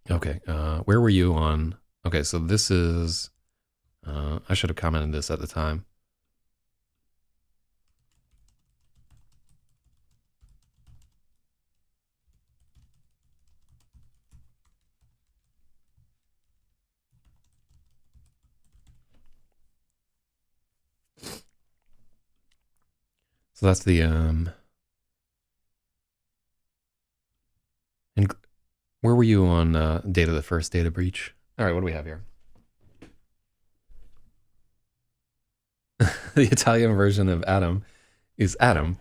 Okay, where were you on... Okay, so this is... I should have commented this at the time. So that's the... And where were you on date of the first data breach? All right, what do we have here? The Italian version of Adam is Adam,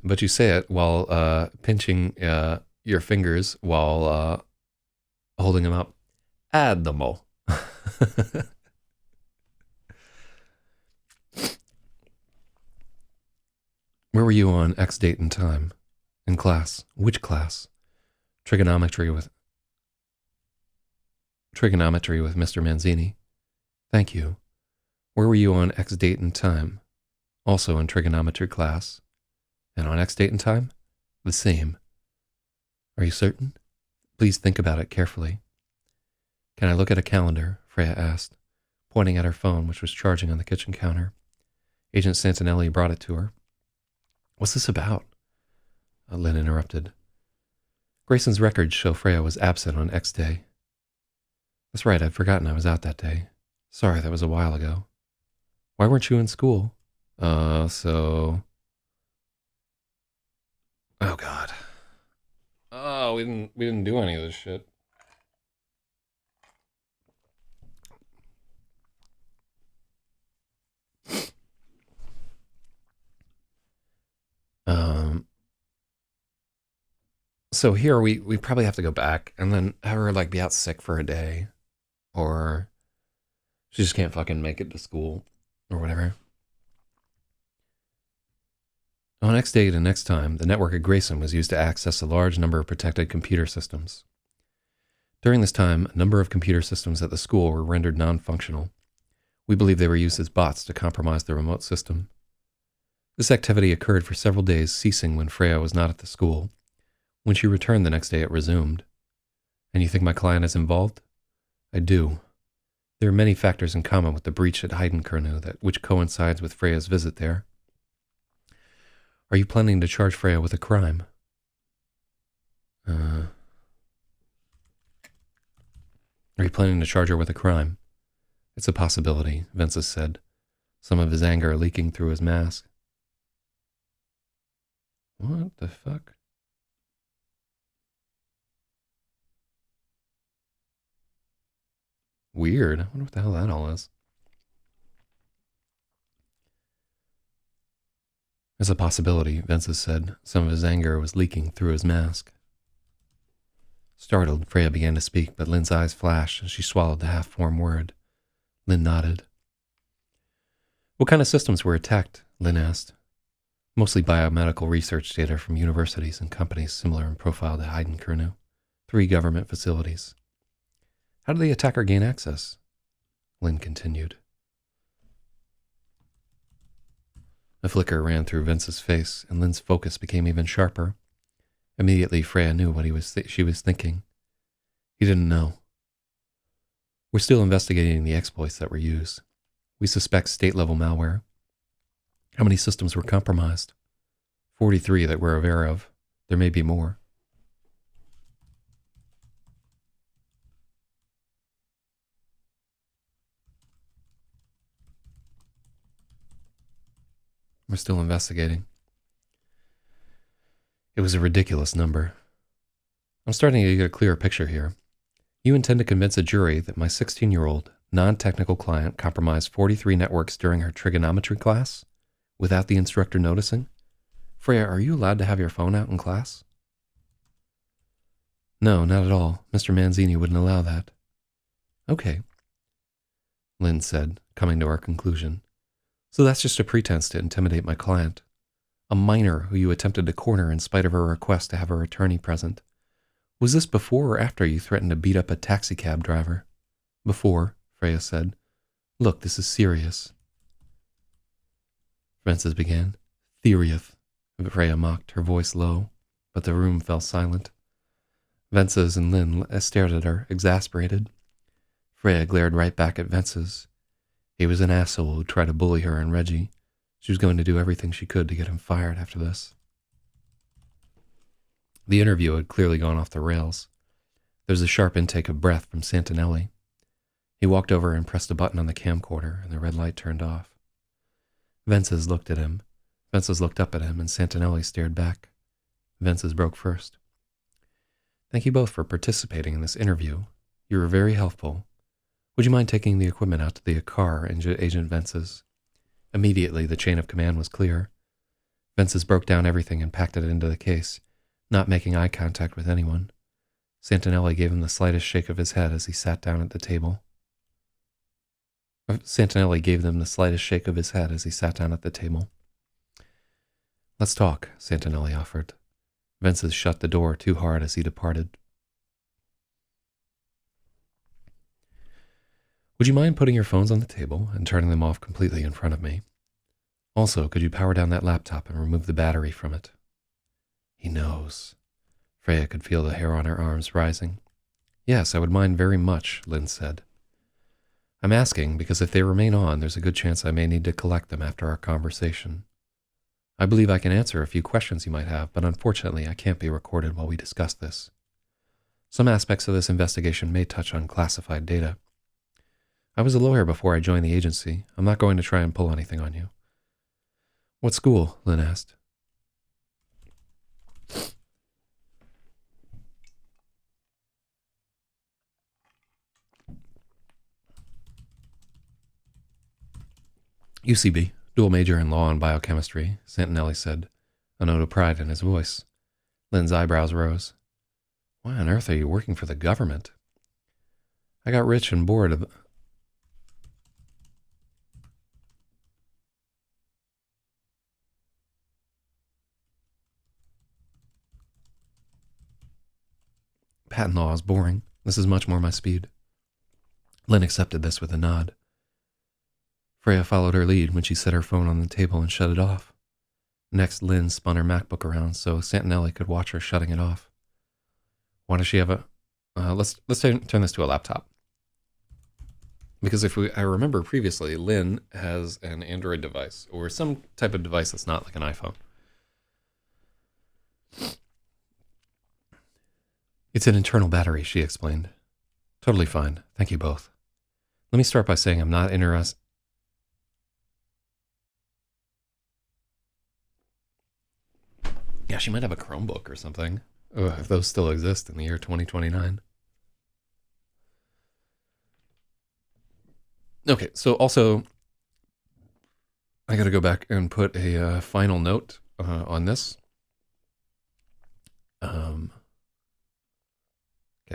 but you say it while pinching your fingers while holding them up. Adamo. Where were you on X date and time? In class. Which class? Trigonometry with Mr. Manzini. Thank you. Where were you on X date and time? Also in trigonometry class. And on X date and time? The same. Are you certain? Please think about it carefully. Can I look at a calendar? Freya asked, pointing at her phone, which was charging on the kitchen counter. Agent Santinelli brought it to her. What's this about? Lynn interrupted. Grayson's records show Freya was absent on X day. That's right, I'd forgotten I was out that day. Sorry, that was a while ago. Why weren't you in school? So... Oh, God. Oh, we didn't do any of this shit. So here we probably have to go back and then have her like be out sick for a day, or she just can't fucking make it to school or whatever. On next date and next time, the network at Grayson was used to access a large number of protected computer systems. During this time, a number of computer systems at the school were rendered non-functional. We believe they were used as bots to compromise the remote system. This activity occurred for several days, ceasing when Freya was not at the school. When she returned the next day, it resumed. And you think my client is involved? I do. There are many factors in common with the breach at Heidenkernu which coincides with Freya's visit there. Are you planning to charge Freya with a crime? Are you planning to charge her with a crime? It's a possibility, Vences said, some of his anger leaking through his mask. What the fuck? Weird. I wonder what the hell that all is. It's a possibility, Vences said. Some of his anger was leaking through his mask. Startled, Freya began to speak, but Lynn's eyes flashed and she swallowed the half-formed word. Lynn nodded. What kind of systems were attacked? Lynn asked. Mostly biomedical research data from universities and companies similar in profile to Heidenkernu. 3 government facilities. How did the attacker gain access? Lynn continued. A flicker ran through Vince's face, and Lynn's focus became even sharper. Immediately, Freya knew what she was thinking. He didn't know. We're still investigating the exploits that were used. We suspect state-level malware. How many systems were compromised? 43 that we're aware of. There may be more. We're still investigating. It was a ridiculous number. I'm starting to get a clearer picture here. You intend to convince a jury that my 16-year-old, non-technical client compromised 43 networks during her trigonometry class without the instructor noticing? Freya, are you allowed to have your phone out in class? No, not at all. Mr. Manzini wouldn't allow that. Okay, Lynn said, coming to our conclusion. So that's just a pretense to intimidate my client. A minor who you attempted to corner in spite of her request to have her attorney present. Was this before or after you threatened to beat up a taxicab driver? Before, Freya said. Look, this is serious. Frances began. Theriath, Freya mocked, her voice low, but the room fell silent. Vences and Lynn stared at her, exasperated. Freya glared right back at Vences. He was an asshole who tried to bully her and Reggie. She was going to do everything she could to get him fired after this. The interview had clearly gone off the rails. There was a sharp intake of breath from Santinelli. He walked over and pressed a button on the camcorder, and the red light turned off. Vences looked at him. Vences looked up at him, and Santinelli stared back. Vences broke first. Thank you both for participating in this interview. You were very helpful. Would you mind taking the equipment out to the car, Agent Vences? Immediately, the chain of command was clear. Vences broke down everything and packed it into the case, not making eye contact with anyone. Santinelli gave him the slightest shake of his head as he sat down at the table. Santinelli gave them the slightest shake of his head as he sat down at the table. Let's talk, Santinelli offered. Vences shut the door too hard as he departed. Would you mind putting your phones on the table and turning them off completely in front of me? Also, could you power down that laptop and remove the battery from it? He knows. Freya could feel the hair on her arms rising. Yes, I would mind very much, Lynn said. I'm asking because if they remain on, there's a good chance I may need to collect them after our conversation. I believe I can answer a few questions you might have, but unfortunately I can't be recorded while we discuss this. Some aspects of this investigation may touch on classified data. I was a lawyer before I joined the agency. I'm not going to try and pull anything on you. What school? Lynn asked. UCB, dual major in law and biochemistry, Santinelli said, a note of pride in his voice. Lynn's eyebrows rose. Why on earth are you working for the government? I got rich and bored of... Patent law is boring. This is much more my speed. Lynn accepted this with a nod. Freya followed her lead when she set her phone on the table and shut it off. Next, Lynn spun her MacBook around so Santinelli could watch her shutting it off. Why does she have a... let's turn this to a laptop. Because I remember previously, Lynn has an Android device or some type of device that's not like an iPhone. It's an internal battery, she explained. Totally fine. Thank you both. Let me start by saying I'm not interested... Yeah, she might have a Chromebook or something. If those still exist in the year 2029. Okay, so also, I got to go back and put a final note on this. Okay,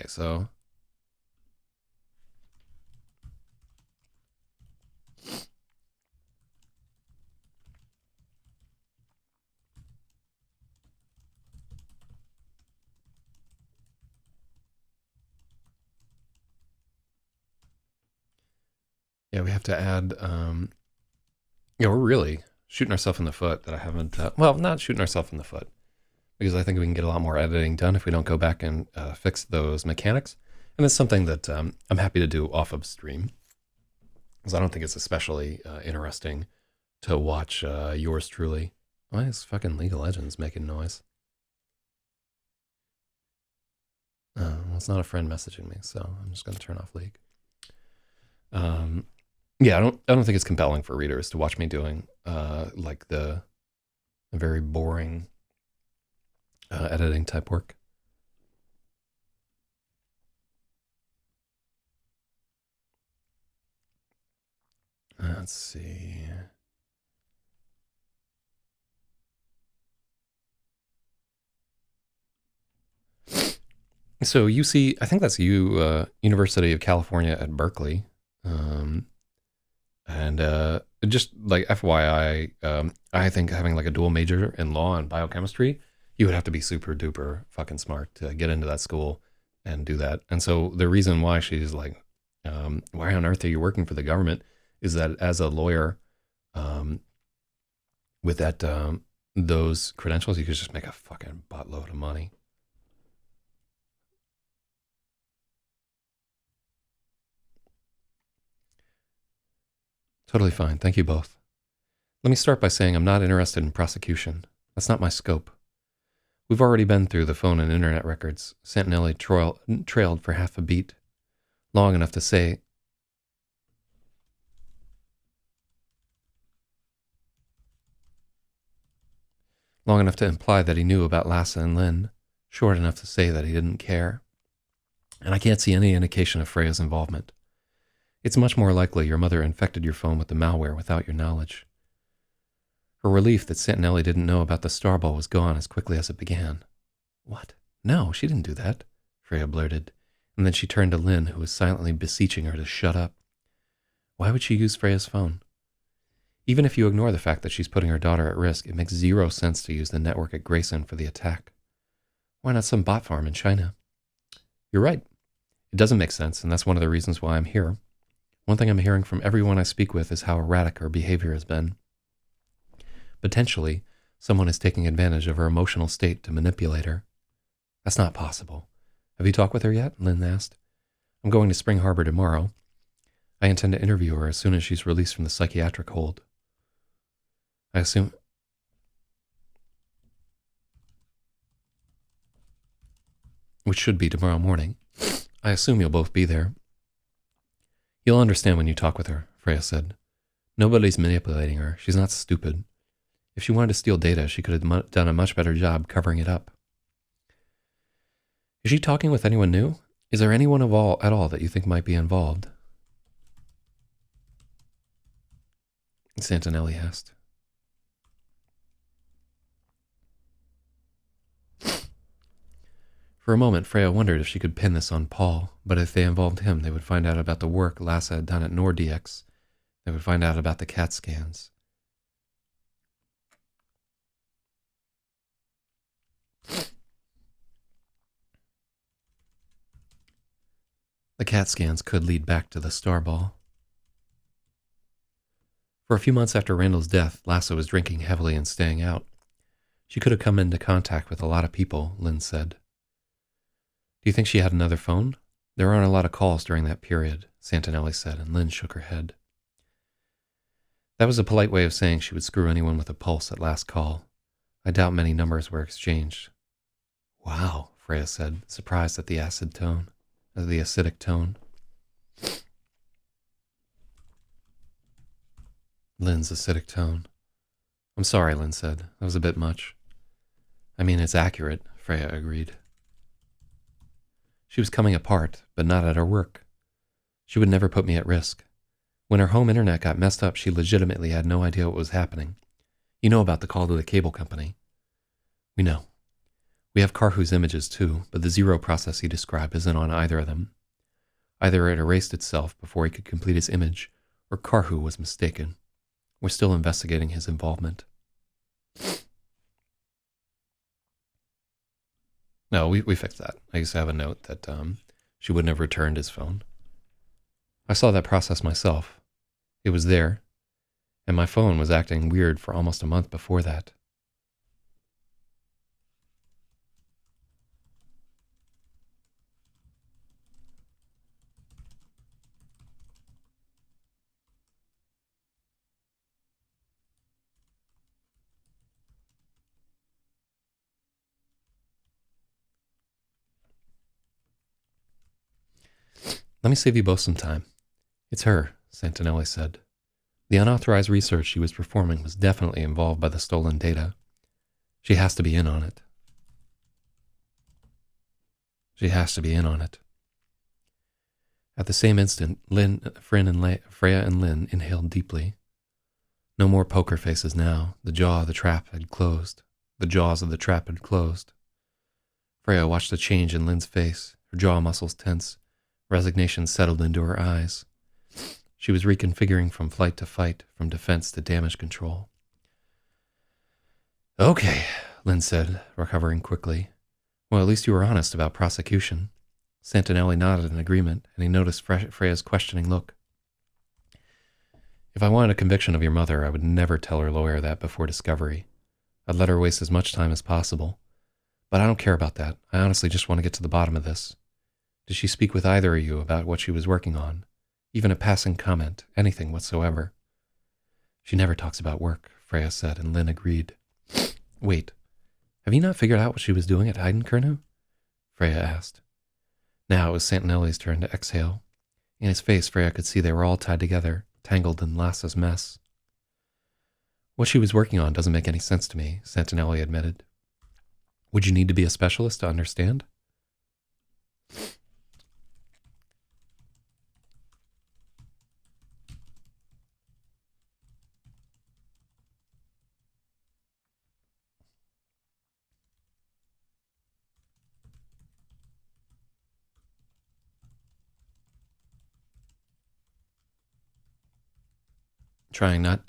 so... Yeah, we have to add... we're really shooting ourselves in the foot that I haven't... well, not shooting ourselves in the foot, because I think we can get a lot more editing done if we don't go back and fix those mechanics. And it's something that I'm happy to do off of stream, because I don't think it's especially interesting to watch yours truly. Why is fucking League of Legends making noise? Well, it's not a friend messaging me, so I'm just going to turn off League. Yeah, I don't think it's compelling for readers to watch me doing like the very boring editing type work. Let's see. So UC, I think that's University of California at Berkeley. And just like FYI, I think having like a dual major in law and biochemistry, you would have to be super duper fucking smart to get into that school and do that. And so the reason why she's like, why on earth are you working for the government, is that as a lawyer, with that those credentials, you could just make a fucking buttload of money. Totally fine. Thank you both. Let me start by saying I'm not interested in prosecution. That's not my scope. We've already been through the phone and internet records. Santinelli trailed for half a beat, long enough to say... long enough to imply that he knew about Lassa and Lynn, short enough to say that he didn't care. And I can't see any indication of Freya's involvement. It's much more likely your mother infected your phone with the malware without your knowledge. Her relief that Santinelli didn't know about the Starball was gone as quickly as it began. What? No, she didn't do that, Freya blurted, and then she turned to Lynn, who was silently beseeching her to shut up. Why would she use Freya's phone? Even if you ignore the fact that she's putting her daughter at risk, it makes zero sense to use the network at Grayson for the attack. Why not some bot farm in China? You're right. It doesn't make sense, and that's one of the reasons why I'm here. One thing I'm hearing from everyone I speak with is how erratic her behavior has been. Potentially, someone is taking advantage of her emotional state to manipulate her. That's not possible. Have you talked with her yet? Lynn asked. I'm going to Spring Harbor tomorrow. I intend to interview her as soon as she's released from the psychiatric hold. I assume... Which should be tomorrow morning. I assume you'll both be there. You'll understand when you talk with her, Freya said. Nobody's manipulating her. She's not stupid. If she wanted to steal data, she could have done a much better job covering it up. Is she talking with anyone new? Is there anyone at all that you think might be involved? Santinelli asked. For a moment, Freya wondered if she could pin this on Paul, but if they involved him, they would find out about the work Lassa had done at NordDX. They would find out about the CAT scans. The CAT scans could lead back to the Starball. For a few months after Randall's death, Lassa was drinking heavily and staying out. She could have come into contact with a lot of people, Lynn said. Do you think she had another phone? There aren't a lot of calls during that period, Santinelli said, and Lynn shook her head. That was a polite way of saying she would screw anyone with a pulse at last call. I doubt many numbers were exchanged. Wow, Freya said, surprised at the acidic tone. Lynn's acidic tone. I'm sorry, Lynn said. That was a bit much. I mean, it's accurate, Freya agreed. She was coming apart, but not at her work. She would never put me at risk. When her home internet got messed up, she legitimately had no idea what was happening. You know about the call to the cable company. We know. We have Karhu's images too, but the zero process he described isn't on either of them. Either it erased itself before he could complete his image, or Karhu was mistaken. We're still investigating his involvement. No, we fixed that. I used to have a note that she wouldn't have returned his phone. I saw that process myself. It was there, and my phone was acting weird for almost a month before that. Let me save you both some time. It's her, Santinelli said. The unauthorized research she was performing was definitely involved by the stolen data. She has to be in on it. She has to be in on it. At the same instant, Freya and Lynn inhaled deeply. No more poker faces now. The jaws of the trap had closed. Freya watched the change in Lynn's face, her jaw muscles tense. Resignation settled into her eyes. She was reconfiguring from flight to fight, from defense to damage control. Okay, Lynn said, recovering quickly. Well, at least you were honest about prosecution. Santinelli nodded in agreement, and he noticed Freya's questioning look. If I wanted a conviction of your mother, I would never tell her lawyer that before discovery. I'd let her waste as much time as possible. But I don't care about that. I honestly just want to get to the bottom of this. Did she speak with either of you about what she was working on? Even a passing comment, anything whatsoever? She never talks about work, Freya said, and Lynn agreed. Wait, have you not figured out what she was doing at Heidenkernu? Freya asked. Now it was Santinelli's turn to exhale. In his face, Freya could see they were all tied together, tangled in Lassa's mess. What she was working on doesn't make any sense to me, Santinelli admitted. Would you need to be a specialist to understand?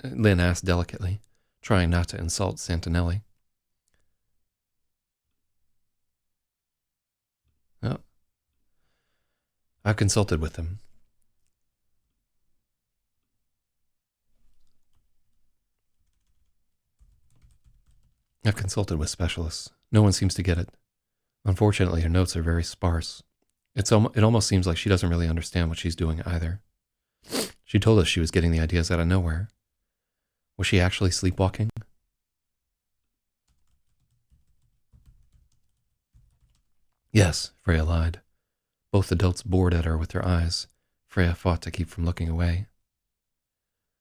Lynn asked delicately, trying not to insult Santinelli. Oh. I've consulted with him. I've consulted with specialists. No one seems to get it. Unfortunately, her notes are very sparse. It almost seems like she doesn't really understand what she's doing either. She told us she was getting the ideas out of nowhere. Was she actually sleepwalking? Yes, Freya lied. Both adults bored at her with their eyes. Freya fought to keep from looking away.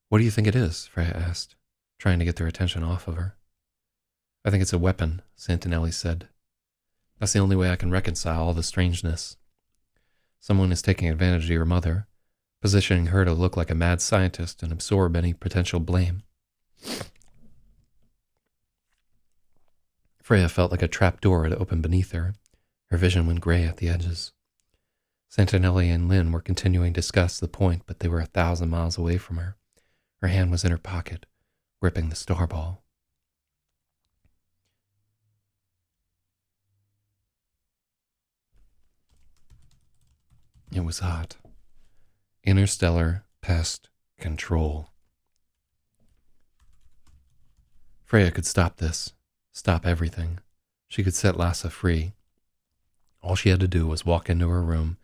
What do you think it is? Freya asked, trying to get their attention off of her. I think it's a weapon, Santinelli said. That's the only way I can reconcile all the strangeness. Someone is taking advantage of your mother, positioning her to look like a mad scientist and absorb any potential blame. Freya felt like a trap door had opened beneath her. Her vision went gray at the edges. Santinelli and Lynn were continuing to discuss the point, but they were 1,000 miles away from her. Her hand was in her pocket, gripping the star ball. It was hot. Interstellar pest control. Freya could stop this. Stop everything. She could set Lassa free. All she had to do was walk into her room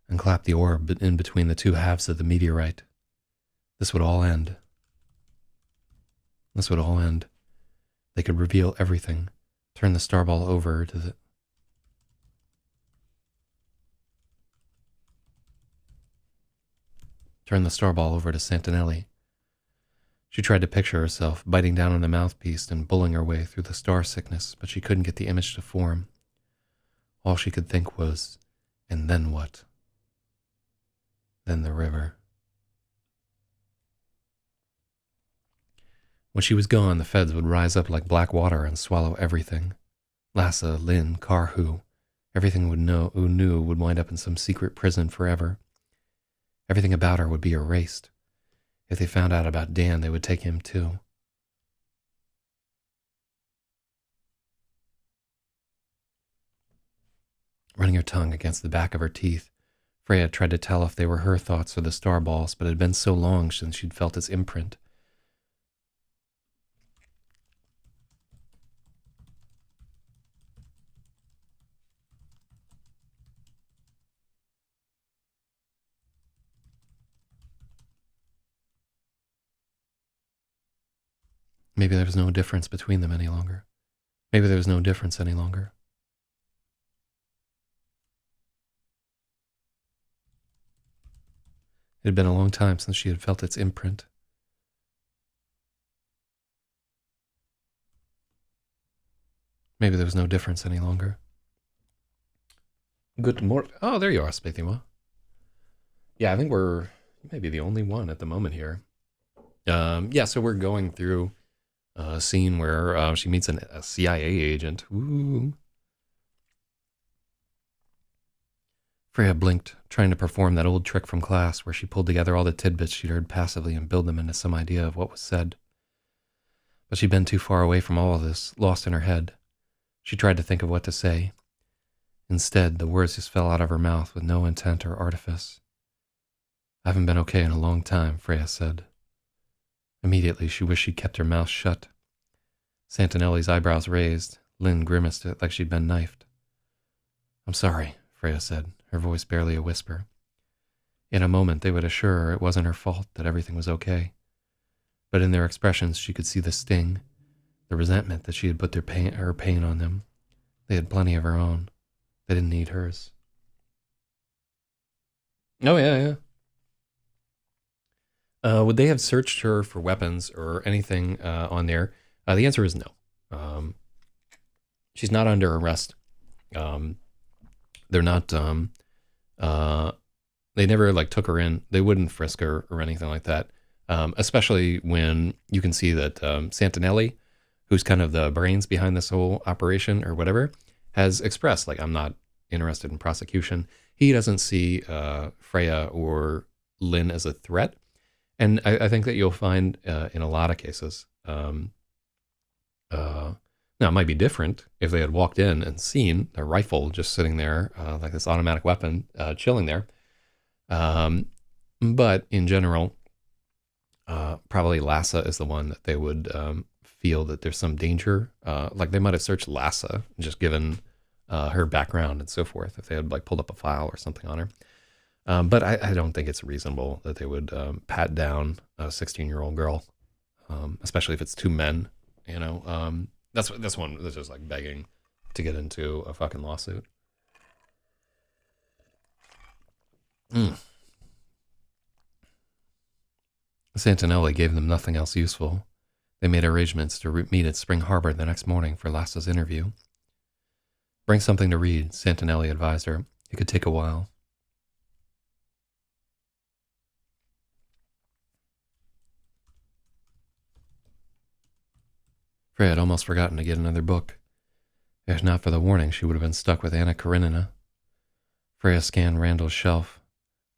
and clap the orb in between the two halves of the meteorite. This would all end. This would all end. They could reveal everything. Turn the starball over to the... Turn the starball over to Santinelli. She tried to picture herself biting down on the mouthpiece and bulling her way through the star sickness, but she couldn't get the image to form. All she could think was, and then what? Then the river. When she was gone, the feds would rise up like black water and swallow everything. Lassa, Lynn, Karhu, everything who knew would wind up in some secret prison forever. Everything about her would be erased. If they found out about Dan, they would take him too. Running her tongue against the back of her teeth, Freya tried to tell if they were her thoughts or the starball's, but it had been so long since she'd felt its imprint. Maybe there was no difference between them any longer. Maybe there was no difference any longer. It had been a long time since she had felt its imprint. Maybe there was no difference any longer. Good morning. Oh, there you are, Spathima. Yeah, I think we're maybe the only one at the moment here. Yeah, so we're going through a scene where she meets a CIA agent. Ooh. Freya blinked, trying to perform that old trick from class where she pulled together all the tidbits she'd heard passively and build them into some idea of what was said. But she'd been too far away from all of this, lost in her head. She tried to think of what to say. Instead, the words just fell out of her mouth with no intent or artifice. I haven't been okay in a long time, Freya said. Immediately, she wished she'd kept her mouth shut. Santinelli's eyebrows raised. Lynn grimaced it like she'd been knifed. I'm sorry, Freya said, her voice barely a whisper. In a moment, they would assure her it wasn't her fault, that everything was okay. But in their expressions, she could see the sting, the resentment that she had put her pain on them. They had plenty of her own. They didn't need hers. Oh, yeah. Would they have searched her for weapons or anything on there? The answer is no. She's not under arrest. They're not. They never took her in. They wouldn't frisk her or anything like that. Especially when you can see that Santinelli, who's kind of the brains behind this whole operation or whatever, has expressed I'm not interested in prosecution. He doesn't see Freya or Lynn as a threat. And I think that you'll find in a lot of cases, now it might be different if they had walked in and seen a rifle just sitting there, like this automatic weapon, chilling there. But in general, Probably Lassa is the one that they would feel that there's some danger. Like they might have searched Lassa, just given her background and so forth, if they had like pulled up a file or something on her. But I don't think it's reasonable that they would pat down a 16-year-old girl, especially if it's two men. You know, that's one that's just like begging to get into a fucking lawsuit. Mm. Santinelli gave them nothing else useful. They made arrangements to meet at Spring Harbor the next morning for Lassa's interview. Bring something to read, Santinelli advised her. It could take a while. Freya had almost forgotten to get another book. If not for the warning, she would have been stuck with Anna Karenina. Freya scanned Randall's shelf,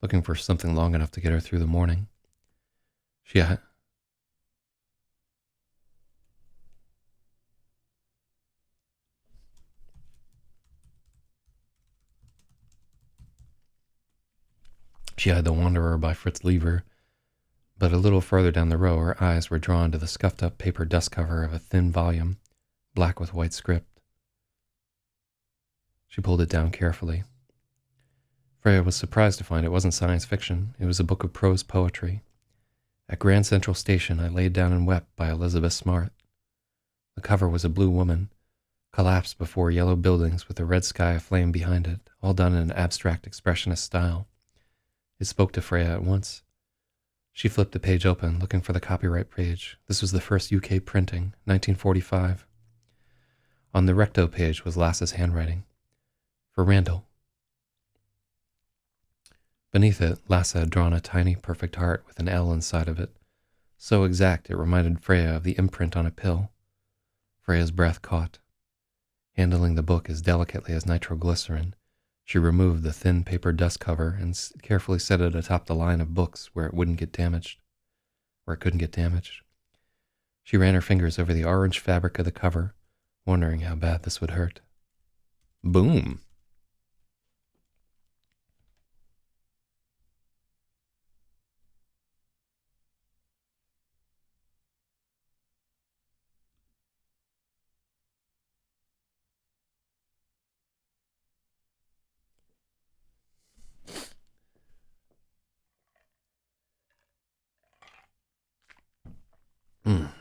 looking for something long enough to get her through the morning. She had The Wanderer by Fritz Leiber, but a little further down the row her eyes were drawn to the scuffed-up paper dust cover of a thin volume, black with white script. She pulled it down carefully. Freya was surprised to find it wasn't science fiction. It was a book of prose poetry. At Grand Central Station, I laid down and wept by Elizabeth Smart. The cover was a blue woman, collapsed before yellow buildings with a red sky aflame behind it, all done in an abstract expressionist style. It spoke to Freya at once. She flipped the page open, looking for the copyright page. This was the first UK printing, 1945. On the recto page was Lassa's handwriting. For Randall. Beneath it, Lassa had drawn a tiny, perfect heart with an L inside of it, so exact it reminded Freya of the imprint on a pill. Freya's breath caught. Handling the book as delicately as nitroglycerin, she removed the thin paper dust cover and carefully set it atop the line of books where it couldn't get damaged. She ran her fingers over the orange fabric of the cover, wondering how bad this would hurt. Boom! Mm.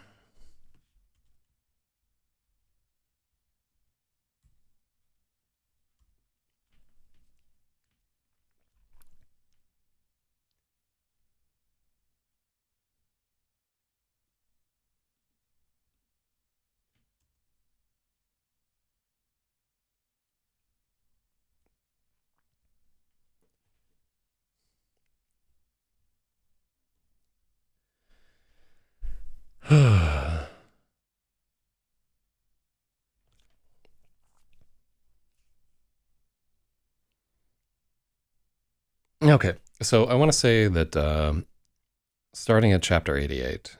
Okay, so I want to say that starting at chapter 88,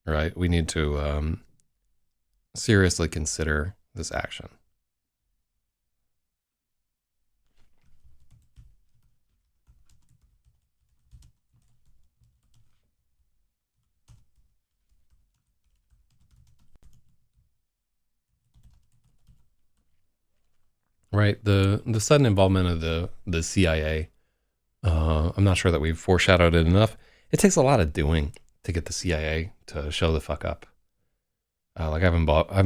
right, we need to seriously consider this action. Right, the sudden involvement of the CIA. I'm not sure that we've foreshadowed it enough. It takes a lot of doing to get the CIA to show the fuck up. Like I've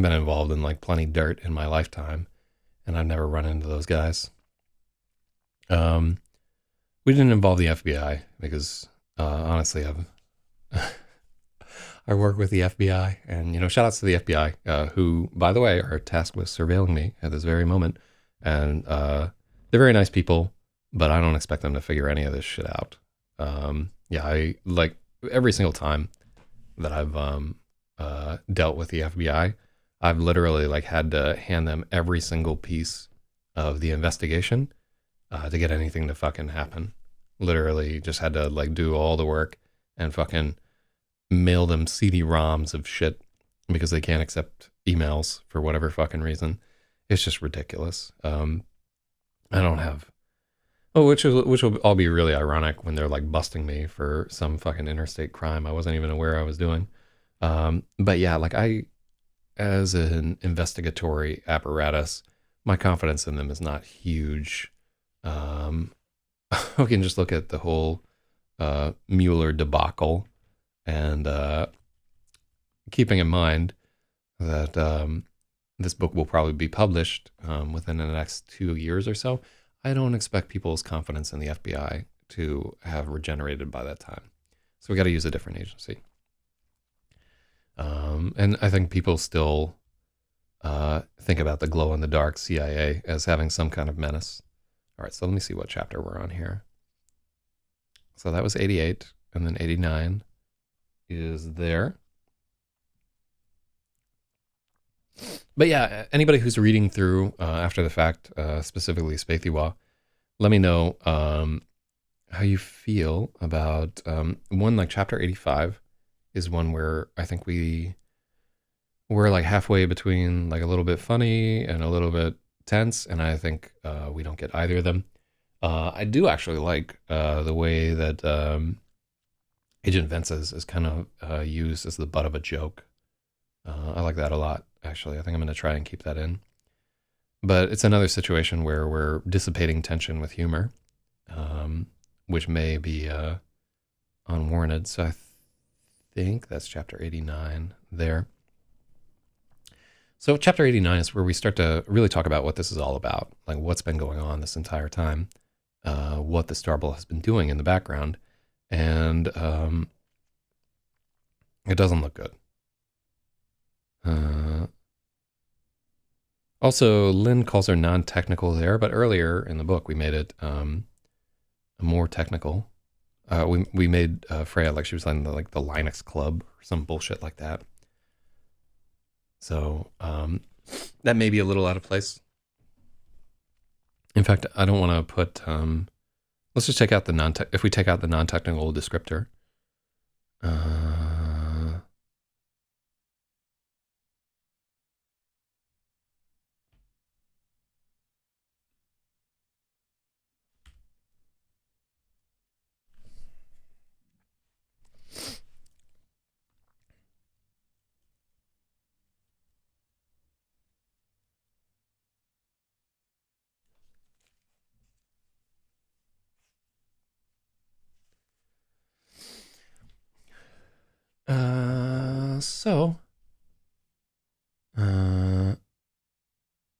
been involved in like plenty dirt in my lifetime, and I've never run into those guys. We didn't involve the FBI because honestly, I work with the FBI, and shout outs to the FBI, who, by the way, are tasked with surveilling me at this very moment. And they're very nice people, but I don't expect them to figure any of this shit out. Yeah, I like every single time that I've dealt with the FBI, I've literally like had to hand them every single piece of the investigation to get anything to fucking happen. Literally just had to like do all the work and fucking mail them CD-ROMs of shit because they can't accept emails for whatever fucking reason. It's just ridiculous. I don't have. Oh, which will all be really ironic when they're like busting me for some fucking interstate crime I wasn't even aware I was doing. But yeah, like I, as an investigatory apparatus, my confidence in them is not huge. Um, we can just look at the whole Mueller debacle, and keeping in mind that this book will probably be published within the next 2 years or so, I don't expect people's confidence in the FBI to have regenerated by that time. So we got to use a different agency. And I think people still think about the glow in the dark CIA as having some kind of menace. All right, so let me see what chapter we're on here. So that was 88, and then 89 is there. But yeah, anybody who's reading through after the fact, specifically Spaethiwa, let me know how you feel about one, like chapter 85 is one where I think we're like halfway between like a little bit funny and a little bit tense, and I think we don't get either of them. I do actually like the way that Agent Vences is kind of used as the butt of a joke. I like that a lot, actually. I think I'm going to try and keep that in. But it's another situation where we're dissipating tension with humor, which may be unwarranted. So I think that's chapter 89 there. So chapter 89 is where we start to really talk about what this is all about, like what's been going on this entire time, what the Starball has been doing in the background, and it doesn't look good. Also, Lynn calls her non-technical there, but earlier in the book we made it more technical. We made Freya like she was in the Linux club or some bullshit like that. So that may be a little out of place. In fact, I don't want to put. Let's just take out the if we take out the non-technical descriptor. So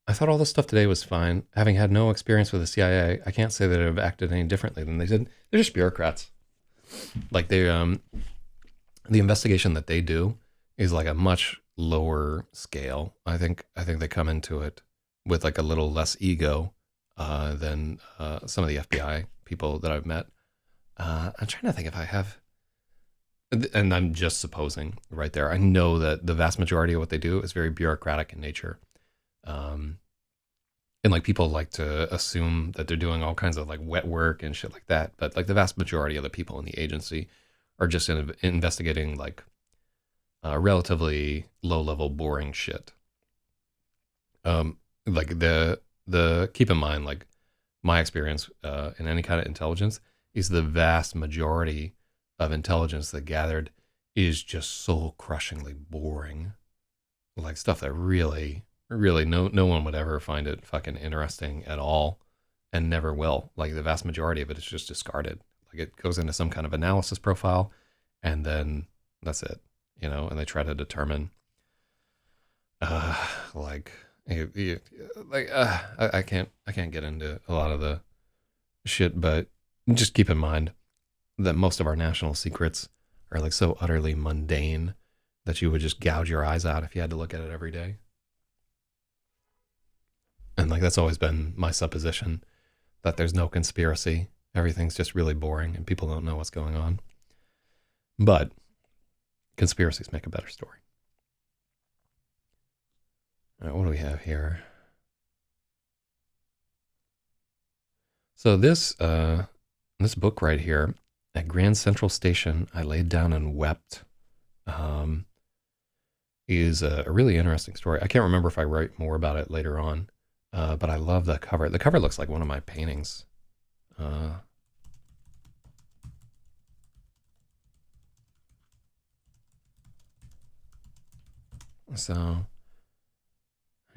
I thought all this stuff today was fine. Having had no experience with the CIA, I can't say that I've acted any differently than they did. They're just bureaucrats. Like they, the investigation that they do is like a much lower scale. I think they come into it with like a little less ego than some of the FBI people that I've met. I'm trying to think if I have, and I'm just supposing right there. I know that the vast majority of what they do is very bureaucratic in nature. And like people like to assume that they're doing all kinds of like wet work and shit like that. But like the vast majority of the people in the agency are just investigating like relatively low level boring shit. Like the keep in mind, like my experience in any kind of intelligence is the vast majority of intelligence that gathered is just soul crushingly boring, like stuff that really no one would ever find it fucking interesting at all, and never will. Like the vast majority of it is just discarded. Like it goes into some kind of analysis profile, and then that's it, you know. And they try to determine like I can't get into a lot of the shit, but just keep in mind that most of our national secrets are like so utterly mundane that you would just gouge your eyes out if you had to look at it every day. And like that's always been my supposition, that there's no conspiracy. Everything's just really boring and people don't know what's going on. But conspiracies make a better story. All right, what do we have here? So this book right here, at Grand Central Station, I laid down and wept, is a really interesting story. I can't remember if I write more about it later on, but I love the cover. The cover looks like one of my paintings. So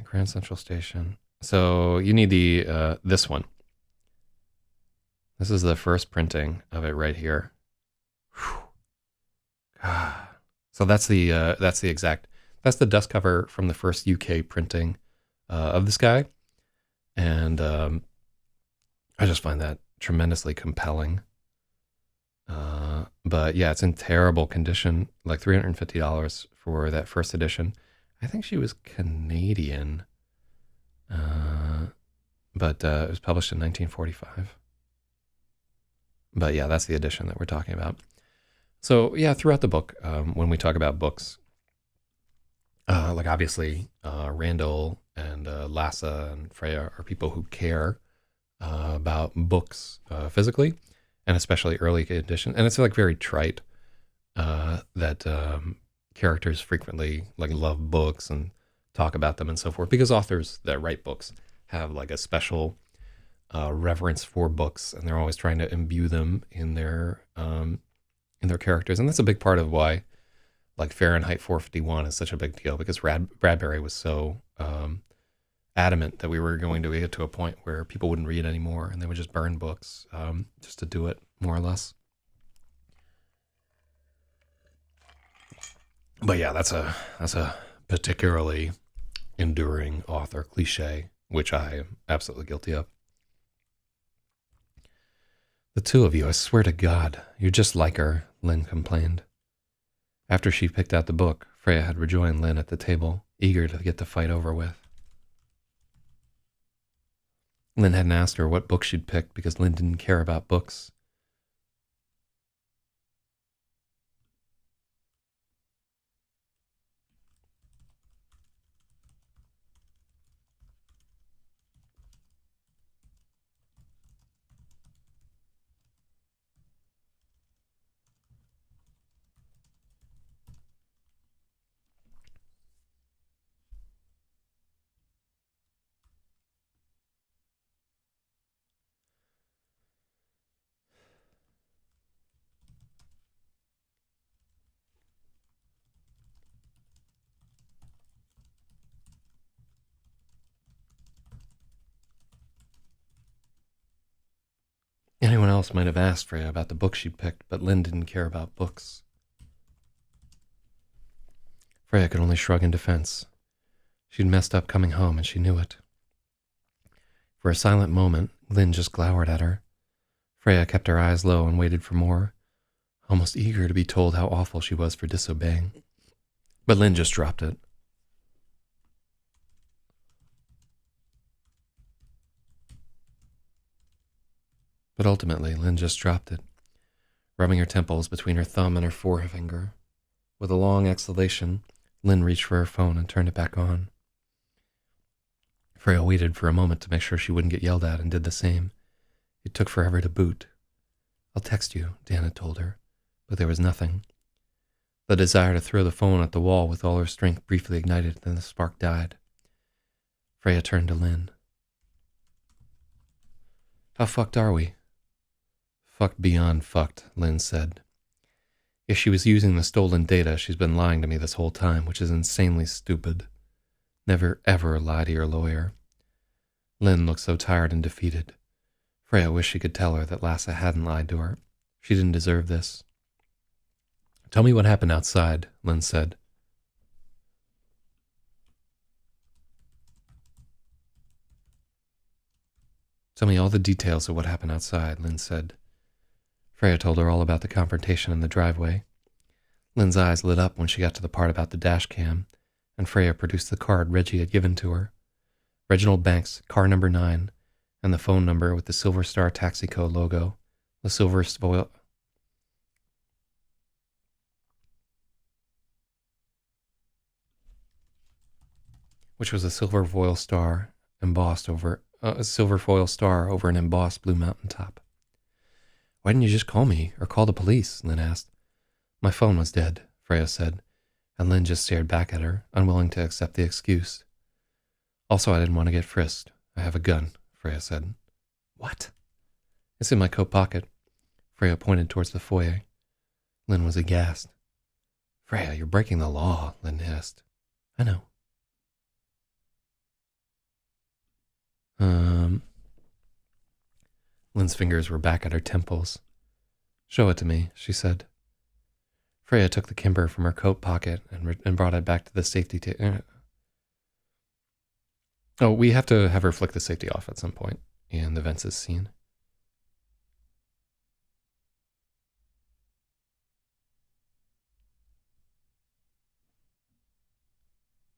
Grand Central Station. So you need the this one. This is the first printing of it right here. So that's the dust cover from the first UK printing of this guy, and I just find that tremendously compelling. But yeah, it's in terrible condition, like $350 for that first edition. I think she was Canadian, but it was published in 1945. But yeah, that's the edition that we're talking about. So yeah, throughout the book, when we talk about books, like obviously Randall and Lassa and Freya are people who care about books physically, and especially early edition. And it's like very trite that characters frequently like love books and talk about them and so forth, because authors that write books have like a special reverence for books, and they're always trying to imbue them in their characters. And that's a big part of why like Fahrenheit 451 is such a big deal, because Bradbury was so adamant that we were going to get to a point where people wouldn't read anymore and they would just burn books just to do it, more or less. But yeah, that's a particularly enduring author cliche, which I am absolutely guilty of. The two of you, I swear to God, you're just like her, Lynn complained. After she picked out the book, Freya had rejoined Lynn at the table, eager to get the fight over with. Lynn hadn't asked her what book she'd picked because Lynn didn't care about books. Anyone else might have asked Freya about the book she'd picked, but Lynn didn't care about books. Freya could only shrug in defense. She'd messed up coming home, and she knew it. For a silent moment, Lynn just glowered at her. Freya kept her eyes low and waited for more, almost eager to be told how awful she was for disobeying. But Lynn just dropped it. But ultimately, Lynn just dropped it, rubbing her temples between her thumb and her forefinger. With a long exhalation, Lynn reached for her phone and turned it back on. Freya waited for a moment to make sure she wouldn't get yelled at and did the same. It took forever to boot. I'll text you, Dan had told her, but there was nothing. The desire to throw the phone at the wall with all her strength briefly ignited, then the spark died. Freya turned to Lynn. How fucked are we? Fucked beyond fucked, Lynn said. If she was using the stolen data, she's been lying to me this whole time, which is insanely stupid. Never ever lie to your lawyer. Lynn looked so tired and defeated. Freya wished she could tell her that Lassa hadn't lied to her. She didn't deserve this. Tell me what happened outside, Lynn said. Tell me all the details of what happened outside, Lynn said. Freya told her all about the confrontation in the driveway. Lynn's eyes lit up when she got to the part about the dash cam, and Freya produced the card Reggie had given to her. Reginald Banks, car number 9, and the phone number with the Silver Star Taxico logo, the silver foil... which was a silver foil star embossed over... a silver foil star over an embossed blue mountaintop. Why didn't you just call me, or call the police? Lynn asked. My phone was dead, Freya said, and Lynn just stared back at her, unwilling to accept the excuse. Also, I didn't want to get frisked. I have a gun, Freya said. What? It's in my coat pocket. Freya pointed towards the foyer. Lynn was aghast. Freya, you're breaking the law, Lynn hissed. I know. Lynn's fingers were back at her temples. Show it to me, she said. Freya took the Kimber from her coat pocket and brought it back to the safety table. Oh, we have to have her flick the safety off at some point in the Vences scene.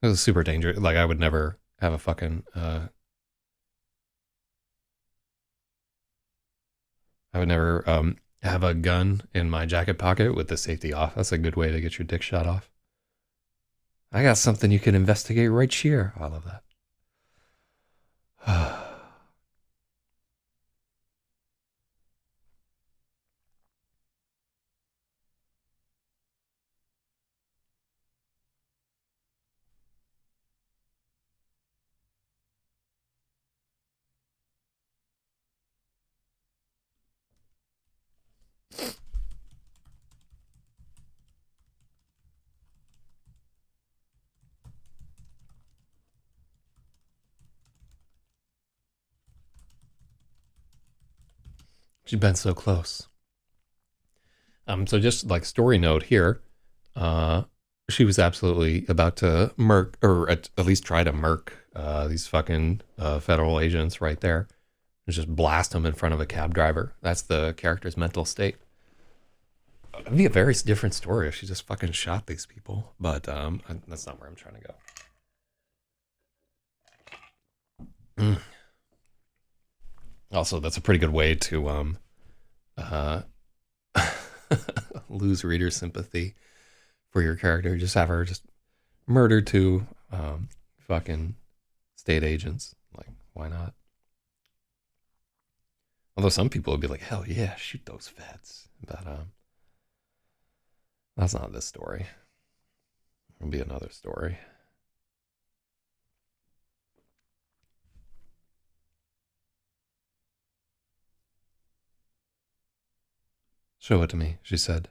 It was super dangerous. Like, I would never have a fucking, I would never have a gun in my jacket pocket with the safety off. That's a good way to get your dick shot off. I got something you can investigate right here. I love that. She's been so close. So just like story note here, she was absolutely about to murk, or at least try to murk these fucking federal agents right there. Just blast them in front of a cab driver. That's the character's mental state. It'd be a very different story if she just fucking shot these people, but that's not where I'm trying to go. Also, that's a pretty good way to lose reader sympathy for your character. Just have her just murder two fucking state agents. Like, why not? Although some people would be like, hell yeah, shoot those feds. But that's not this story. It'll be another story. Show it to me, she said.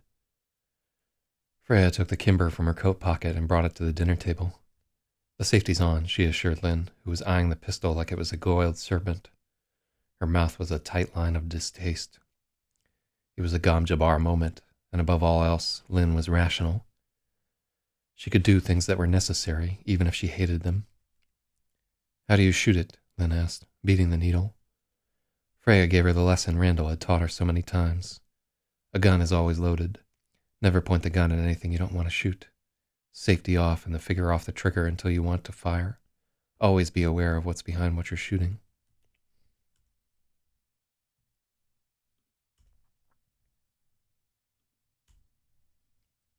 Freya took the Kimber from her coat pocket and brought it to the dinner table. The safety's on, she assured Lynn, who was eyeing the pistol like it was a coiled serpent. Her mouth was a tight line of distaste. It was a Gom Jabbar moment, and above all else, Lynn was rational. She could do things that were necessary, even if she hated them. How do you shoot it? Lynn asked, beating the needle. Freya gave her the lesson Randall had taught her so many times. A gun is always loaded. Never point the gun at anything you don't want to shoot. Safety off and the finger off the trigger until you want to fire. Always be aware of what's behind what you're shooting.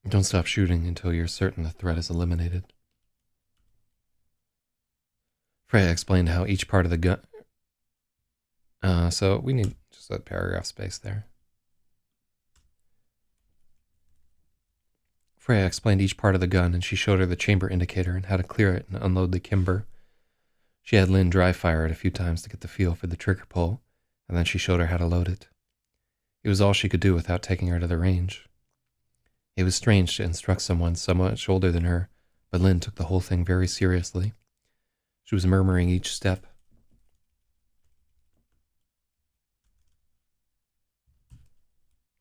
Don't stop shooting until you're certain the threat is eliminated. Freya explained how each part of the gun... so we need just a paragraph space there. Freya explained each part of the gun, and she showed her the chamber indicator and how to clear it and unload the Kimber. She had Lynn dry fire it a few times to get the feel for the trigger pull, and then she showed her how to load it. It was all she could do without taking her to the range. It was strange to instruct someone so much older than her, but Lynn took the whole thing very seriously. She was murmuring each step.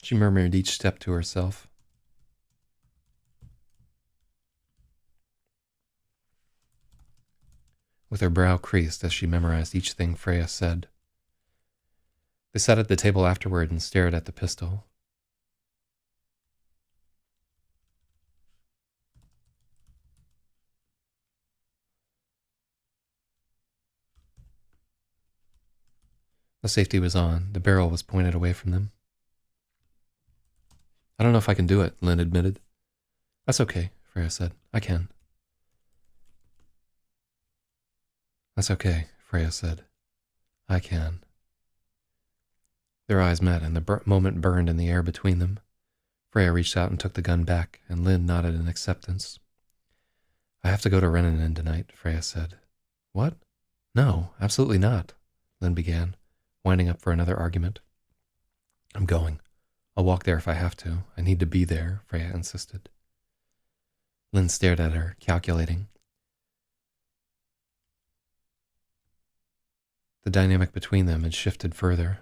She murmured each step to herself. With her brow creased as she memorized each thing Freya said. They sat at the table afterward and stared at the pistol. The safety was on. The barrel was pointed away from them. I don't know if I can do it, Lynn admitted. That's okay, Freya said. I can. That's okay, Freya said. I can. Their eyes met, and the moment burned in the air between them. Freya reached out and took the gun back, and Lynn nodded in acceptance. I have to go to Renanen tonight, Freya said. What? No, absolutely not, Lynn began, winding up for another argument. I'm going. I'll walk there if I have to. I need to be there, Freya insisted. Lynn stared at her, calculating. The dynamic between them had shifted further.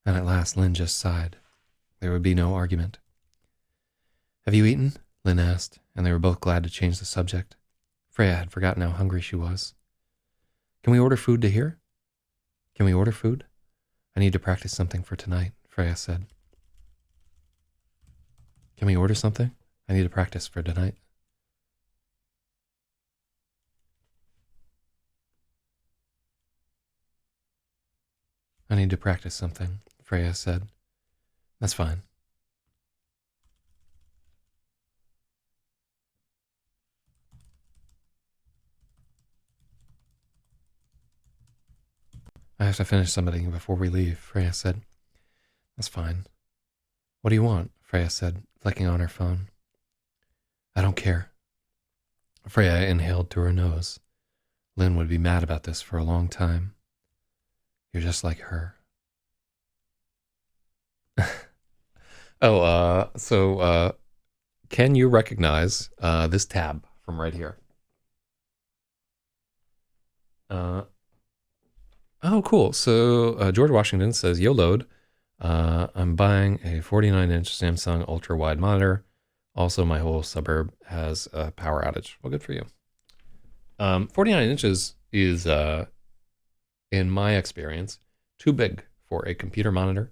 And at last, Lynn just sighed. There would be no argument. Have you eaten? Lynn asked, and they were both glad to change the subject. Freya had forgotten how hungry she was. Can we order food to here? Can we order food? I need to practice something for tonight, Freya said. Can we order something? I need to practice for tonight. I need to practice something, Freya said. That's fine. I have to finish something before we leave, Freya said. That's fine. What do you want? Freya said, flicking on her phone. I don't care. Freya inhaled through her nose. Lynn would be mad about this for a long time. You're just like her. So can you recognize this tab from right here? Oh, cool. So George Washington says, Yo, load. I'm buying a 49-inch Samsung ultra-wide monitor. Also, my whole suburb has a power outage. Well, good for you. 49 inches is, in my experience, too big for a computer monitor.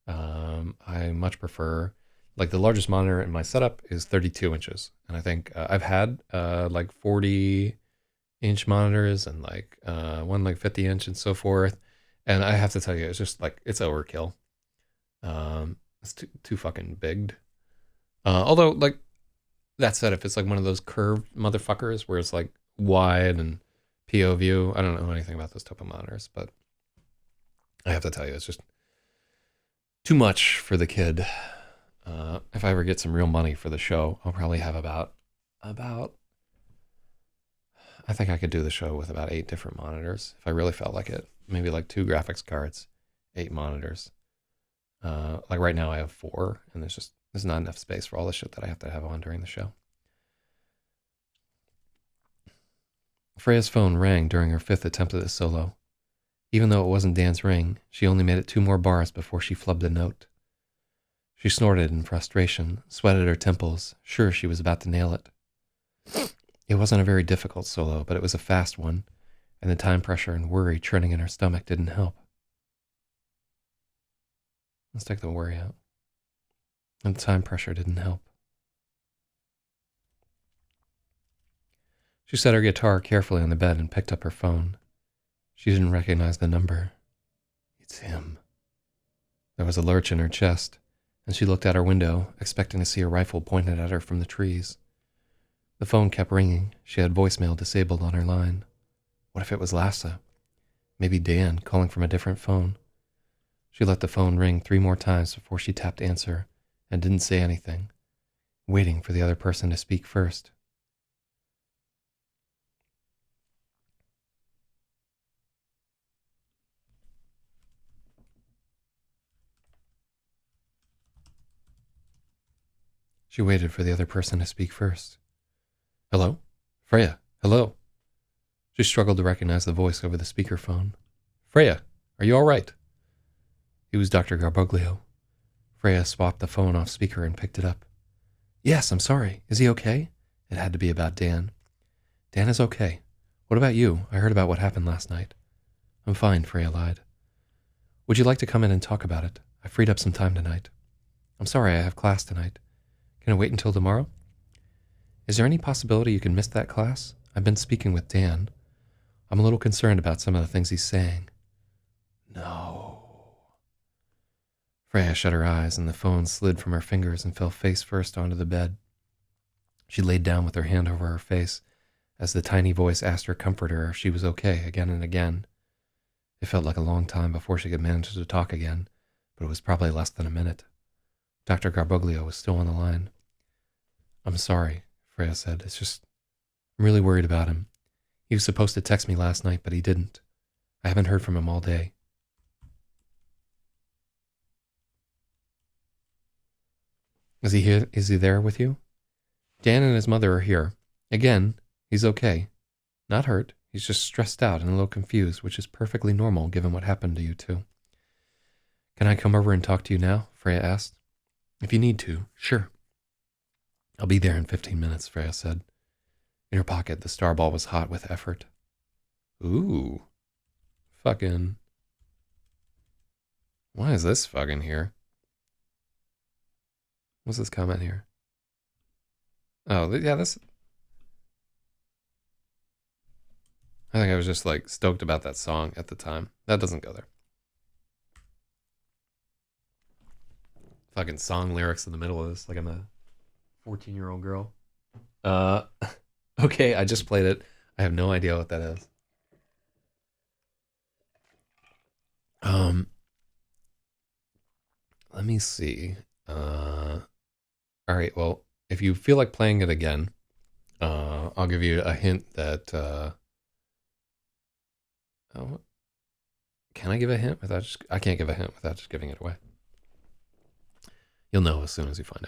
I much prefer, like the largest monitor in my setup is 32 inches. And I think I've had like 40-inch monitors and like one like 50-inch and so forth. And I have to tell you, it's just like, it's overkill. It's too fucking big. Although, like, that said, if it's like one of those curved motherfuckers where it's like wide and PO view, I don't know anything about those type of monitors, but I have to tell you, it's just too much for the kid. If I ever get some real money for the show, I'll probably have about, I think I could do the show with about 8 different monitors if I really felt like it. Maybe like 2 graphics cards, 8 monitors. Like right now I have 4, and there's not enough space for all the shit that I have to have on during the show. Freya's phone rang during her 5th attempt at this solo. Even though it wasn't Dan's ring, she only made it 2 more bars before she flubbed a note. She snorted in frustration, sweated her temples, sure she was about to nail it. It wasn't a very difficult solo, but it was a fast one, and the time pressure and worry churning in her stomach didn't help. Let's take the worry out. And the time pressure didn't help. She set her guitar carefully on the bed and picked up her phone. She didn't recognize the number. It's him. There was a lurch in her chest, and she looked out her window, expecting to see a rifle pointed at her from the trees. The phone kept ringing. She had voicemail disabled on her line. What if it was Lassa? Maybe Dan calling from a different phone. She let the phone ring 3 more times before she tapped answer and didn't say anything, waiting for the other person to speak first. She waited for the other person to speak first. Hello? Freya, hello. She struggled to recognize the voice over the speakerphone. Freya, are you all right? It was Dr. Garboglio. Freya swapped the phone off speaker and picked it up. Yes, I'm sorry. Is he okay? It had to be about Dan. Dan is okay. What about you? I heard about what happened last night. I'm fine, Freya lied. Would you like to come in and talk about it? I freed up some time tonight. I'm sorry, I have class tonight. Can I wait until tomorrow? Is there any possibility you can miss that class? I've been speaking with Dan. I'm a little concerned about some of the things he's saying. No. Freya shut her eyes and the phone slid from her fingers and fell face first onto the bed. She laid down with her hand over her face as the tiny voice asked her comforter if she was okay again and again. It felt like a long time before she could manage to talk again, but it was probably less than a minute. Dr. Garboglio was still on the line. I'm sorry, Freya said. It's just, I'm really worried about him. He was supposed to text me last night, but he didn't. I haven't heard from him all day. Is he here? Is he there with you? Dan and his mother are here. Again, he's okay. Not hurt. He's just stressed out and a little confused, which is perfectly normal given what happened to you two. Can I come over and talk to you now? Freya asked. If you need to, sure. I'll be there in 15 minutes, Freya said. In her pocket, the star ball was hot with effort. Ooh. Fucking. Why is this fucking here? What's this comment here? Oh, yeah, this. I think I was just like stoked about that song at the time. That doesn't go there. Fucking song lyrics in the middle of this, like I'm a 14-year-old girl. Uh, okay, I just played it. I have no idea what that is. Let me see. All right, well, if you feel like playing it again, I'll give you a hint that, oh, can I give a hint without just, I can't give a hint without just giving it away. You'll know as soon as you find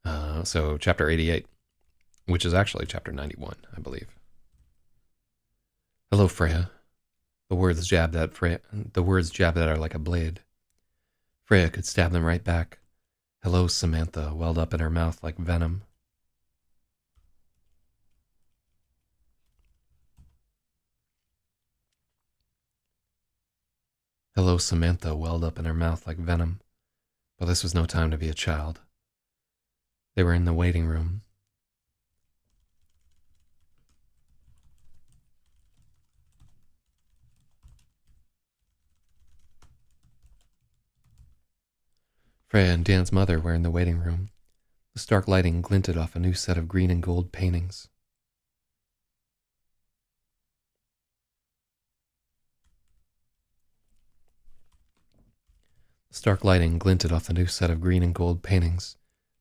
out. So chapter 88, which is actually chapter 91, I believe. Hello, Freya. The words jabbed at her like a blade. Freya could stab them right back. Hello, Samantha welled up in her mouth like venom. Hello, Samantha welled up in her mouth like venom. But this was no time to be a child. They were in the waiting room. Freya and Dan's mother were in the waiting room. The stark lighting glinted off a new set of green and gold paintings. The stark lighting glinted off the new set of green and gold paintings.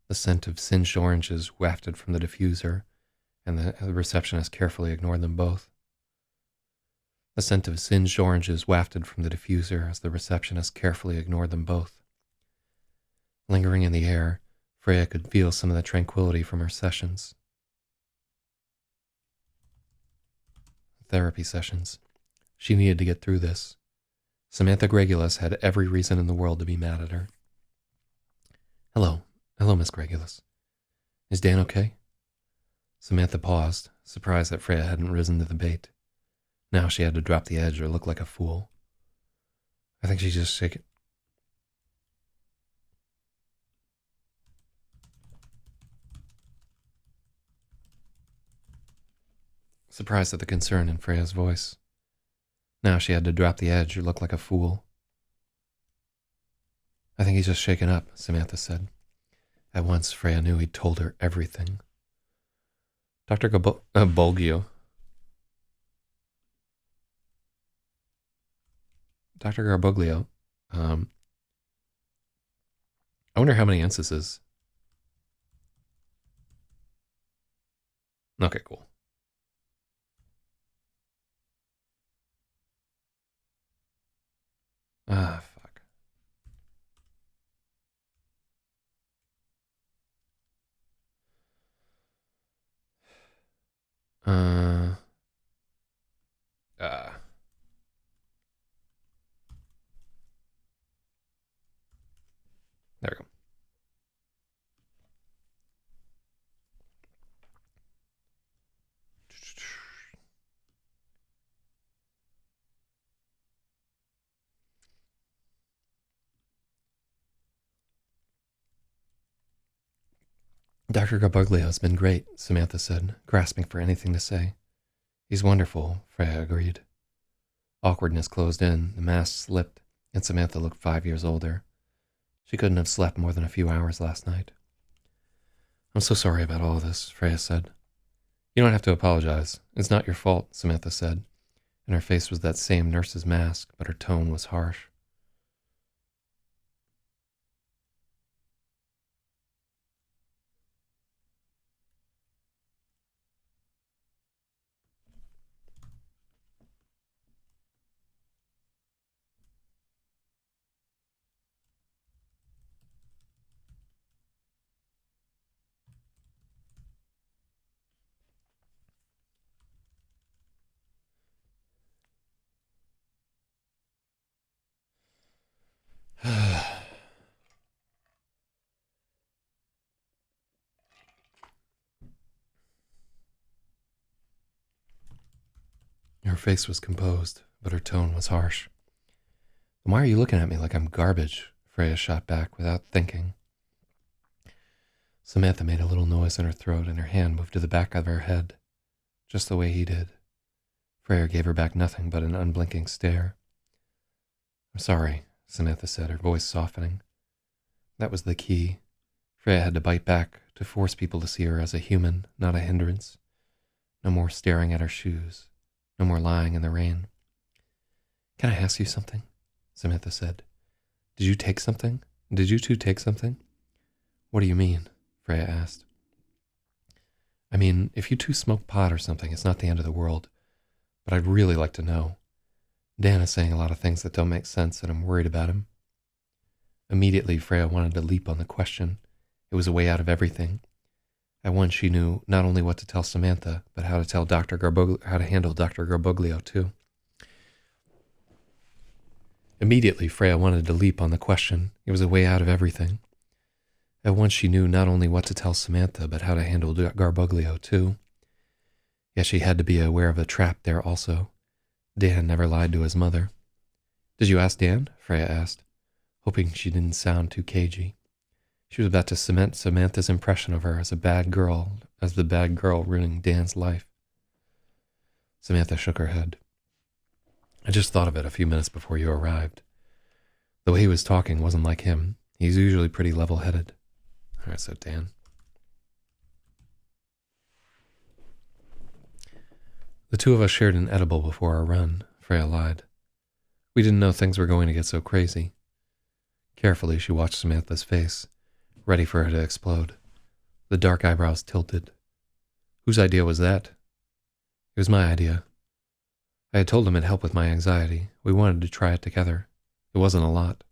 The scent of singed oranges wafted from the diffuser, and the receptionist carefully ignored them both. The scent of singed oranges wafted from the diffuser as the receptionist carefully ignored them both. Lingering in the air, Freya could feel some of the tranquility from her sessions. Therapy sessions. She needed to get through this. Samantha Gregulus had every reason in the world to be mad at her. Hello, Miss Gregulus. Is Dan okay? Samantha paused, surprised that Freya hadn't risen to the bait. Now she had to drop the edge or look like a fool. I think she's just shaking. Surprised at the concern in Freya's voice. Now she had to drop the edge or look like a fool. I think he's just shaken up, Samantha said. At once, Freya knew he'd told her everything. Dr. Bolgio. Dr. Garboglio. I wonder how many instances. Okay, cool. Ah, fuck. Uh, uh. There we go. Dr. Garboglio has been great, Samantha said, grasping for anything to say. He's wonderful, Freya agreed. Awkwardness closed in, the mask slipped, and Samantha looked 5 years older. She couldn't have slept more than a few hours last night. I'm so sorry about all this, Freya said. You don't have to apologize. It's not your fault, Samantha said, and her face was that same nurse's mask, but her tone was harsh. face was composed, but her tone was harsh. Then why are you looking at me like I'm garbage? Freya shot back without thinking. Samantha made a little noise in her throat and her hand moved to the back of her head, just the way he did. Freya gave her back nothing but an unblinking stare. I'm sorry, Samantha said, her voice softening. That was the key. Freya had to bite back to force people to see her as a human, not a hindrance. No more staring at her shoes. No more lying in the rain. Can I ask you something? Samantha said. Did you take something? Did you two take something? What do you mean? Freya asked. I mean, if you two smoke pot or something, it's not the end of the world. But I'd really like to know. Dan is saying a lot of things that don't make sense, and I'm worried about him. Immediately, Freya wanted to leap on the question. It was a way out of everything. At once, she knew not only what to tell Samantha, but how to tell how to handle Dr. Garboglio too. Immediately, Freya wanted to leap on the question. It was a way out of everything. At once, she knew not only what to tell Samantha, but how to handle Garboglio too. Yet she had to be aware of a trap there also. Dan never lied to his mother. Did you ask Dan? Freya asked, hoping she didn't sound too cagey. She was about to cement Samantha's impression of her as the bad girl ruining Dan's life. Samantha shook her head. I just thought of it a few minutes before you arrived. The way he was talking wasn't like him. He's usually pretty level-headed. All right, so Dan. The two of us shared an edible before our run, Freya lied. We didn't know things were going to get so crazy. Carefully, she watched Samantha's face, ready for her to explode. The dark eyebrows tilted. Whose idea was that? It was my idea. I had told him it'd help with my anxiety. We wanted to try it together. It wasn't a lot.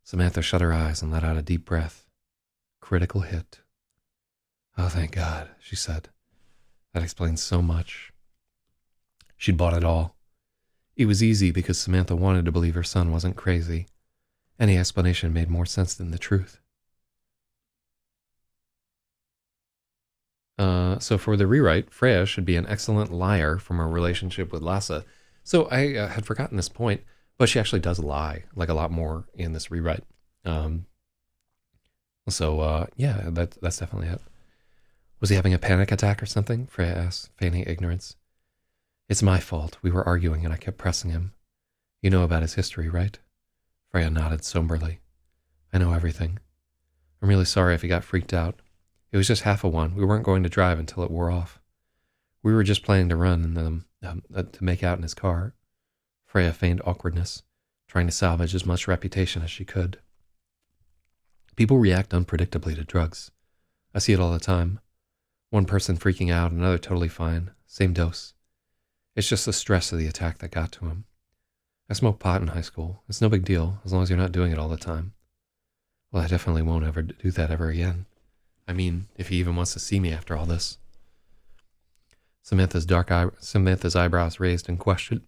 Samantha shut her eyes and let out a deep breath. Critical hit. Oh, thank God, she said. That explains so much. She'd bought it all. It was easy because Samantha wanted to believe her son wasn't crazy. Any explanation made more sense than the truth. So for the rewrite, Freya should be an excellent liar from her relationship with Lasse. So I had forgotten this point, but she actually does lie, like a lot more in this rewrite. Yeah, that's definitely it. Was he having a panic attack or something? Freya asked, feigning ignorance. It's my fault. We were arguing and I kept pressing him. You know about his history, right? Freya nodded somberly. I know everything. I'm really sorry if he got freaked out. It was just half a one. We weren't going to drive until it wore off. We were just planning to run and to make out in his car. Freya feigned awkwardness, trying to salvage as much reputation as she could. People react unpredictably to drugs. I see it all the time. One person freaking out, another totally fine. Same dose. It's just the stress of the attack that got to him. I smoked pot in high school. It's no big deal, as long as you're not doing it all the time. Well, I definitely won't ever do that ever again. I mean, if he even wants to see me after all this. Samantha's eyebrows raised in question.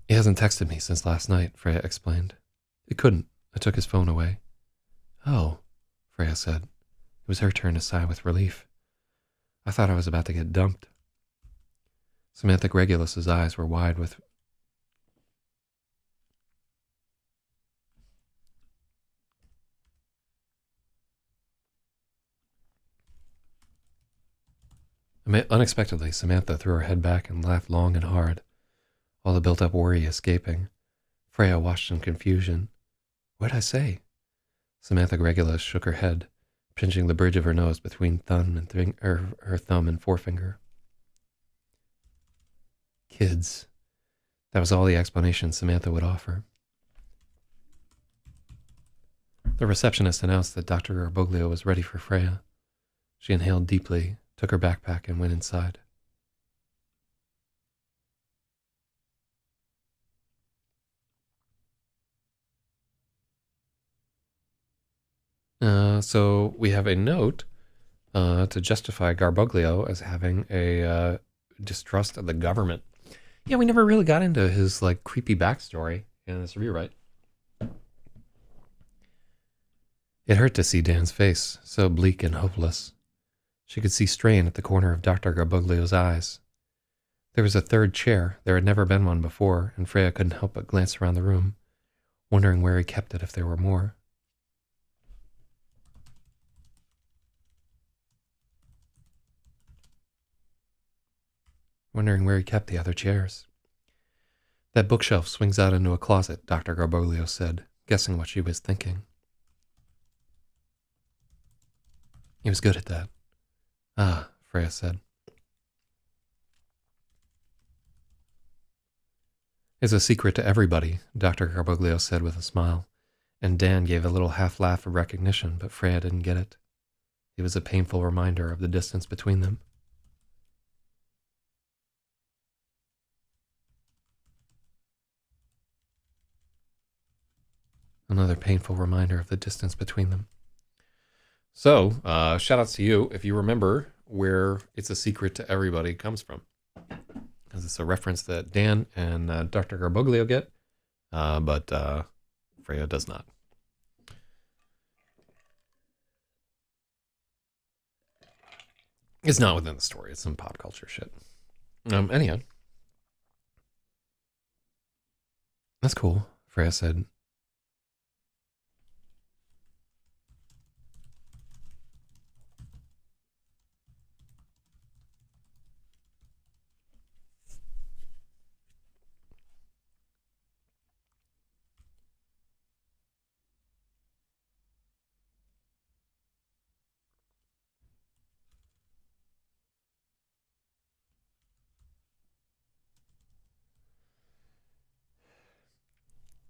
He hasn't texted me since last night, Freya explained. He couldn't. I took his phone away. Oh, Freya said. It was her turn to sigh with relief. I thought I was about to get dumped. Samantha Gregulus's eyes were wide with... Unexpectedly, Samantha threw her head back and laughed long and hard, all the built-up worry escaping. Freya watched in confusion. What'd I say? Samantha Gregulus shook her head, pinching the bridge of her nose between her thumb and forefinger. Kids. That was all the explanation Samantha would offer. The receptionist announced that Dr. Garboglio was ready for Freya. She inhaled deeply, took her backpack, and went inside. So we have a note to justify Garboglio as having a distrust of the government. Yeah, we never really got into his like creepy backstory in this rewrite. It hurt to see Dan's face, so bleak and hopeless. She could see strain at the corner of Dr. Garboglio's eyes. There was a third chair. There had never been one before, and Freya couldn't help but glance around the room, wondering where he kept it if there were more. Wondering where he kept the other chairs. That bookshelf swings out into a closet, Dr. Garboglio said, guessing what she was thinking. He was good at that. Ah, Freya said. It's a secret to everybody, Dr. Garboglio said with a smile, and Dan gave a little half laugh of recognition, but Freya didn't get it. It was a painful reminder of the distance between them. Another painful reminder of the distance between them. So, shout outs to you if you remember where It's a Secret to Everybody comes from. Because it's a reference that Dan and Dr. Garboglio get, but Freya does not. It's not within the story. It's some pop culture shit. Anyhow. That's cool, Freya said.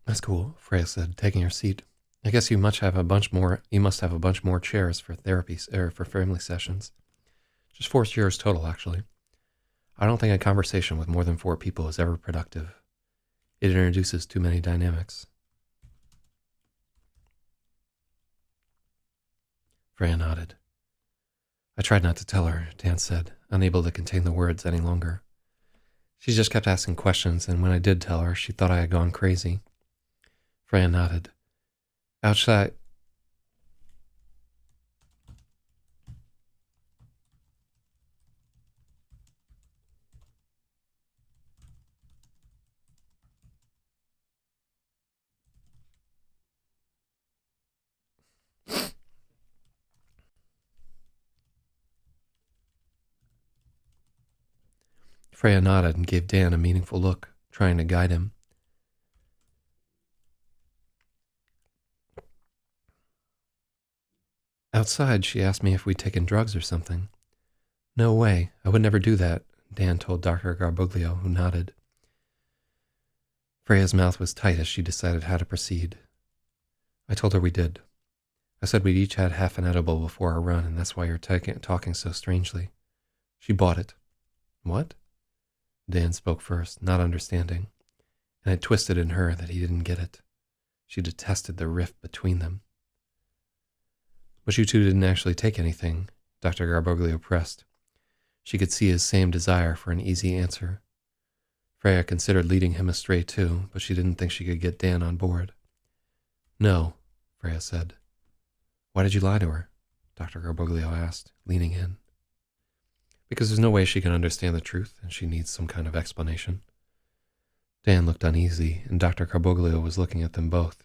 That's cool, Freya said, taking her seat. I guess you must have a bunch more chairs for therapy or for family sessions. Just 4 chairs total, actually. I don't think a conversation with more than 4 people is ever productive. It introduces too many dynamics. Freya nodded. I tried not to tell her, Dan said, unable to contain the words any longer. She just kept asking questions, and when I did tell her, she thought I had gone crazy. Freya nodded. Outside. Freya nodded and gave Dan a meaningful look, trying to guide him. Outside, she asked me if we'd taken drugs or something. No way, I would never do that, Dan told Dr. Garboglio, who nodded. Freya's mouth was tight as she decided how to proceed. I told her we did. I said we'd each had half an edible before our run, and that's why you're talking so strangely. She bought it. What? Dan spoke first, not understanding, and it twisted in her that he didn't get it. She detested the rift between them. But you two didn't actually take anything, Dr. Garboglio pressed. She could see his same desire for an easy answer. Freya considered leading him astray too, but she didn't think she could get Dan on board. No, Freya said. Why did you lie to her? Dr. Garboglio asked, leaning in. Because there's no way she can understand the truth, and she needs some kind of explanation. Dan looked uneasy, and Dr. Garboglio was looking at them both,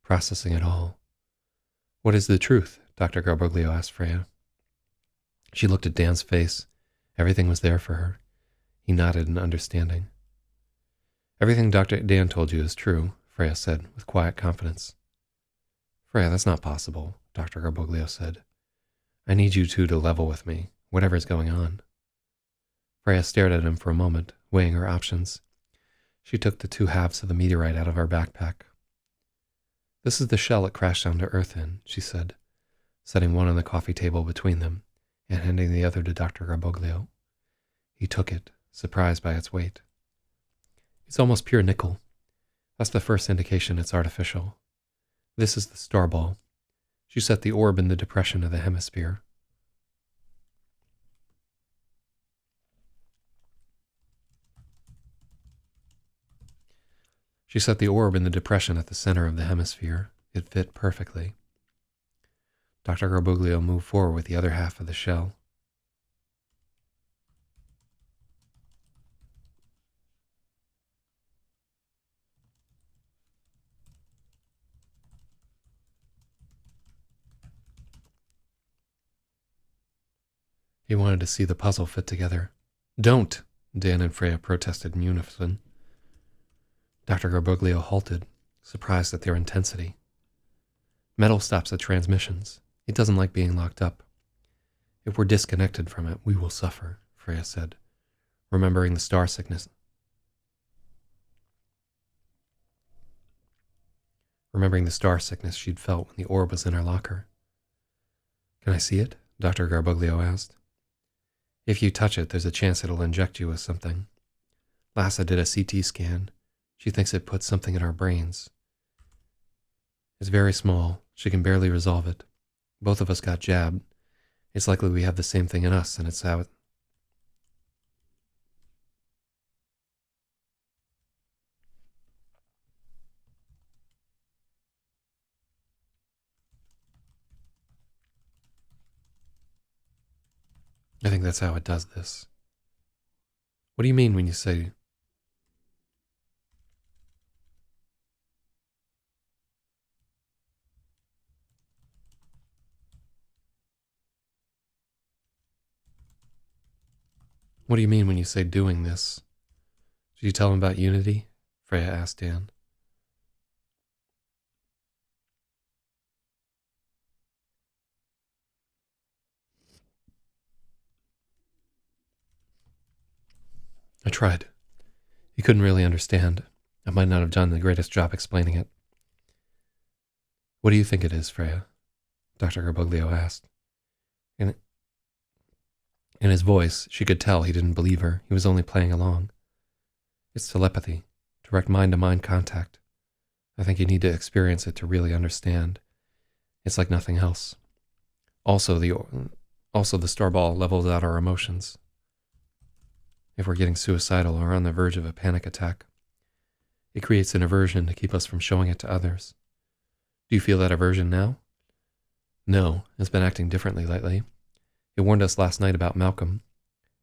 processing it all. What is the truth? Dr. Garboglio asked Freya. She looked at Dan's face. Everything was there for her. He nodded in understanding. Everything Dr. Dan told you is true, Freya said, with quiet confidence. Freya, that's not possible, Dr. Garboglio said. I need you two to level with me, whatever's going on. Freya stared at him for a moment, weighing her options. She took the 2 halves of the meteorite out of her backpack. This is the shell it crashed down to Earth in, she said, setting one on the coffee table between them and handing the other to Dr. Garboglio. He took it, surprised by its weight. It's almost pure nickel. That's the first indication it's artificial. This is the star ball. She set the orb in the depression of the hemisphere. She set the orb in the depression at the center of the hemisphere. It fit perfectly. Dr. Garboglio moved forward with the other half of the shell. He wanted to see the puzzle fit together. Don't! Dan and Freya protested in unison. Dr. Garbuglio halted, surprised at their intensity. Metal stops at transmissions. It doesn't like being locked up. If we're disconnected from it, we will suffer, Freya said, remembering the star sickness. Remembering the star sickness she'd felt when the orb was in her locker. Can I see it? Dr. Garbuglio asked. If you touch it, there's a chance it'll inject you with something. Lassa did a CT scan. She thinks it puts something in our brains. It's very small. She can barely resolve it. Both of us got jabbed. It's likely we have the same thing in us, and it's how it... I think that's how it does this. What do you mean when you say... What do you mean when you say doing this? Did you tell him about Unity? Freya asked Dan. I tried. He couldn't really understand. I might not have done the greatest job explaining it. What do you think it is, Freya? Dr. Garbuglio asked. In his voice, she could tell he didn't believe her. He was only playing along. It's telepathy, direct mind-to-mind contact. I think you need to experience it to really understand. It's like nothing else. Also, the starball levels out our emotions. If we're getting suicidal or on the verge of a panic attack, it creates an aversion to keep us from showing it to others. Do you feel that aversion now? No, it's been acting differently lately. It warned us last night about Malcolm.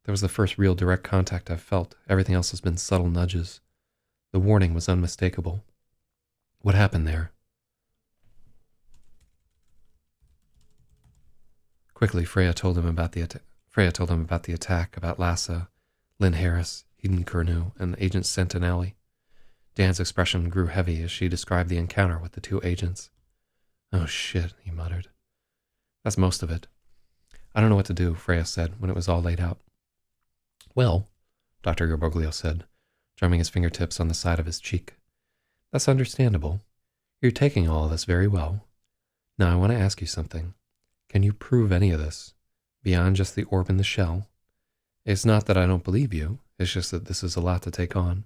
That was the first real direct contact I've felt. Everything else has been subtle nudges. The warning was unmistakable. What happened there? Quickly, Freya told him about the attack, about Lassa, Lynn Harris, Eden Curnew, and Agent Sentinelli. Dan's expression grew heavy as she described the encounter with the two agents. Oh shit, he muttered. That's most of it. I don't know what to do, Freya said when it was all laid out. Well, Dr. Garbuglio said, drumming his fingertips on the side of his cheek. That's understandable. You're taking all of this very well. Now I want to ask you something. Can you prove any of this, beyond just the orb in the shell? It's not that I don't believe you, it's just that this is a lot to take on.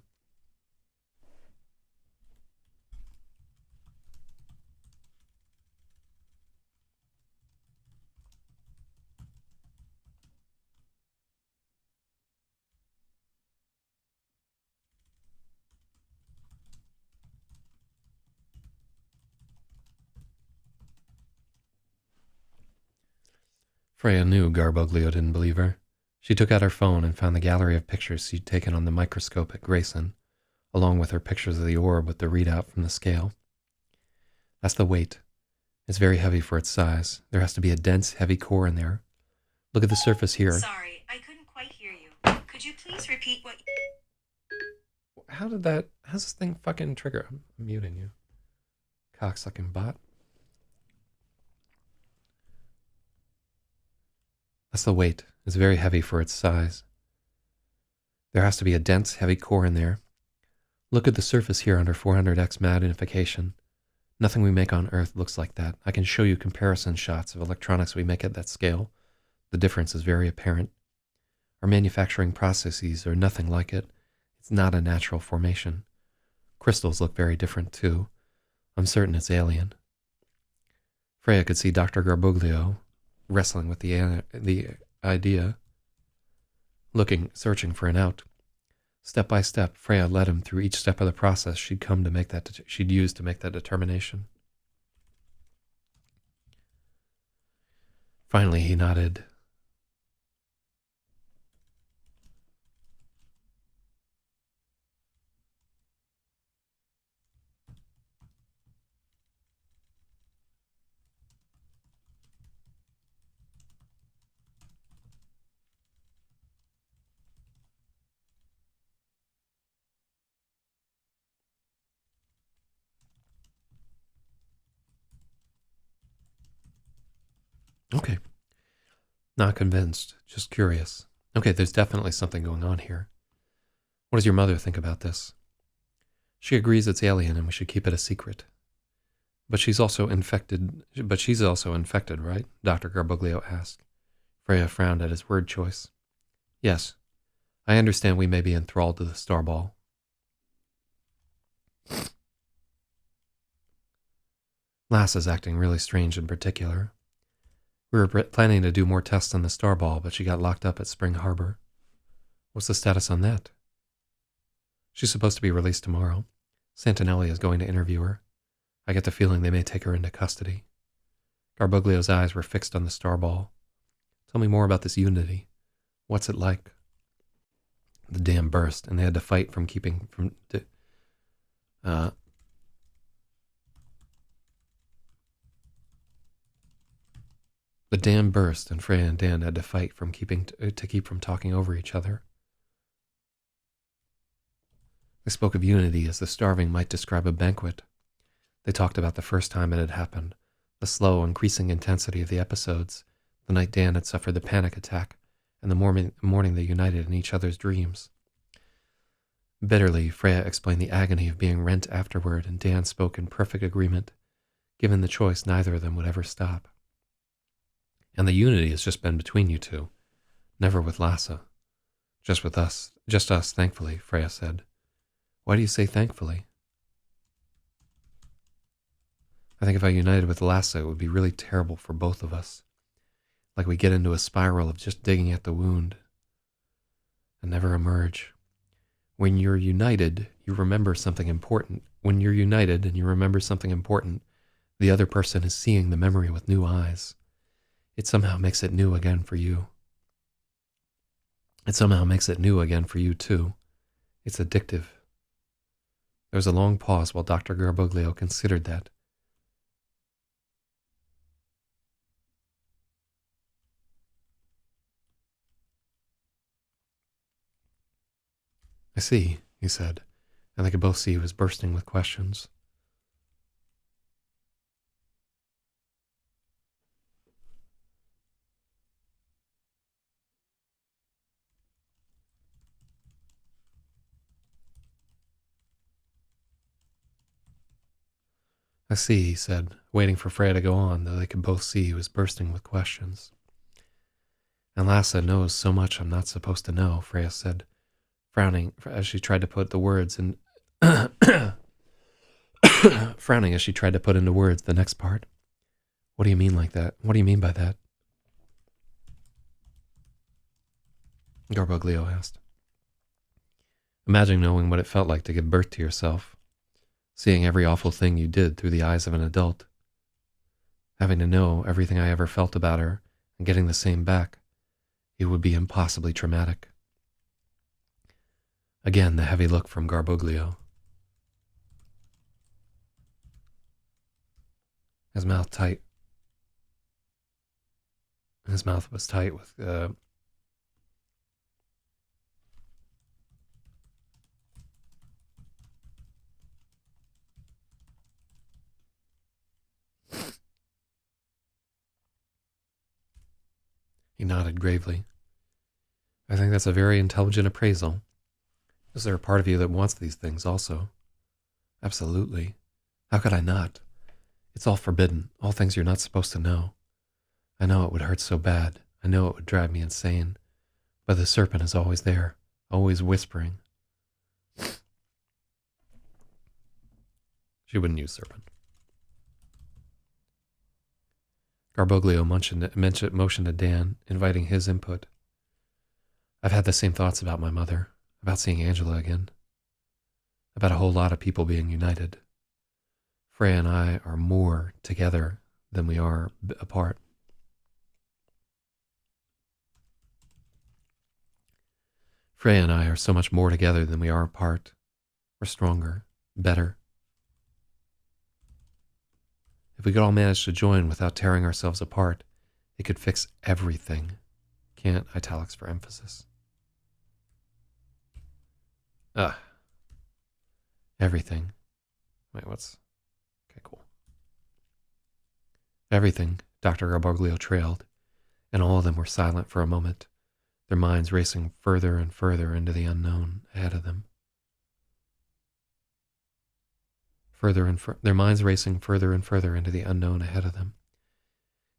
Freya knew Garbuglio didn't believe her. She took out her phone and found the gallery of pictures she'd taken on the microscope at Grayson, along with her pictures of the orb with the readout from the scale. That's the weight. It's very heavy for its size. There has to be a dense, heavy core in there. Look at the surface here. Sorry, I couldn't quite hear you. Could you please repeat what... How's this thing fucking trigger? I'm muting you. Cocksucking bot. That's the weight. It's very heavy for its size. There has to be a dense, heavy core in there. Look at the surface here under 400x magnification. Nothing we make on Earth looks like that. I can show you comparison shots of electronics we make at that scale. The difference is very apparent. Our manufacturing processes are nothing like it. It's not a natural formation. Crystals look very different, too. I'm certain it's alien. Freya could see Dr. Garbuglio wrestling with the idea, searching for an out. Step by step, Freya led him through each step of the process she'd use to make that determination. Finally, he nodded. Okay. Not convinced, just curious. Okay, there's definitely something going on here. What does your mother think about this? She agrees it's alien and we should keep it a secret. But she's also infected, right? Dr. Garbuglio asked. Freya frowned at his word choice. Yes, I understand we may be enthralled to the Starball. Lassa's acting really strange in particular. We were planning to do more tests on the Starball, but she got locked up at Spring Harbor. What's the status on that? She's supposed to be released tomorrow. Santinelli is going to interview her. I get the feeling they may take her into custody. Garbuglio's eyes were fixed on the Starball. Tell me more about this Unity. What's it like? The dam burst, and they had to fight from keeping from. The dam burst, and Freya and Dan had to fight from to keep from talking over each other. They spoke of unity as the starving might describe a banquet. They talked about the first time it had happened, the slow, increasing intensity of the episodes, the night Dan had suffered the panic attack, and the morning they united in each other's dreams. Bitterly, Freya explained the agony of being rent afterward, and Dan spoke in perfect agreement. Given the choice, neither of them would ever stop. And the unity has just been between you two, never with Lassa. Just us, thankfully, Freya said. Why do you say thankfully? I think if I united with Lassa, it would be really terrible for both of us. Like we get into a spiral of just digging at the wound and never emerge. When you're united, you remember something important. When you're united and you remember something important, the other person is seeing the memory with new eyes. It somehow makes it new again for you. It somehow makes it new again for you, too. It's addictive. There was a long pause while Dr. Garbuglio considered that. I see, he said, and they could both see he was bursting with questions. I see, he said, waiting for Freya to go on, though they could both see he was bursting with questions. And Lassa knows so much I'm not supposed to know, Freya said, frowning as she tried to put the words in frowning as she tried to put into words the next part. What do you mean like that? What do you mean by that? Garbuglio asked. Imagine knowing what it felt like to give birth to yourself, seeing every awful thing you did through the eyes of an adult, having to know everything I ever felt about her and getting the same back. It would be impossibly traumatic. Again, the heavy look from Garbuglio. His mouth tight. His mouth was tight with He nodded gravely. I think that's a very intelligent appraisal. Is there a part of you that wants these things also? Absolutely. How could I not? It's all forbidden, all things you're not supposed to know. I know it would hurt so bad. I know it would drive me insane. But the serpent is always there, always whispering. She wouldn't use serpent. Garbuglio motioned to Dan, inviting his input. I've had the same thoughts about my mother, about seeing Angela again, about a whole lot of people being united. Freya and I are more together than we are apart. Freya and I are so much more together than we are apart. We're stronger, better. If we could all manage to join without tearing ourselves apart, it could fix everything. Can't italics for emphasis. Everything. Wait, what's... Okay, cool. Everything Dr. Garboglio trailed, and all of them were silent for a moment, their minds racing further and further into the unknown ahead of them. Their minds racing further and further into the unknown ahead of them.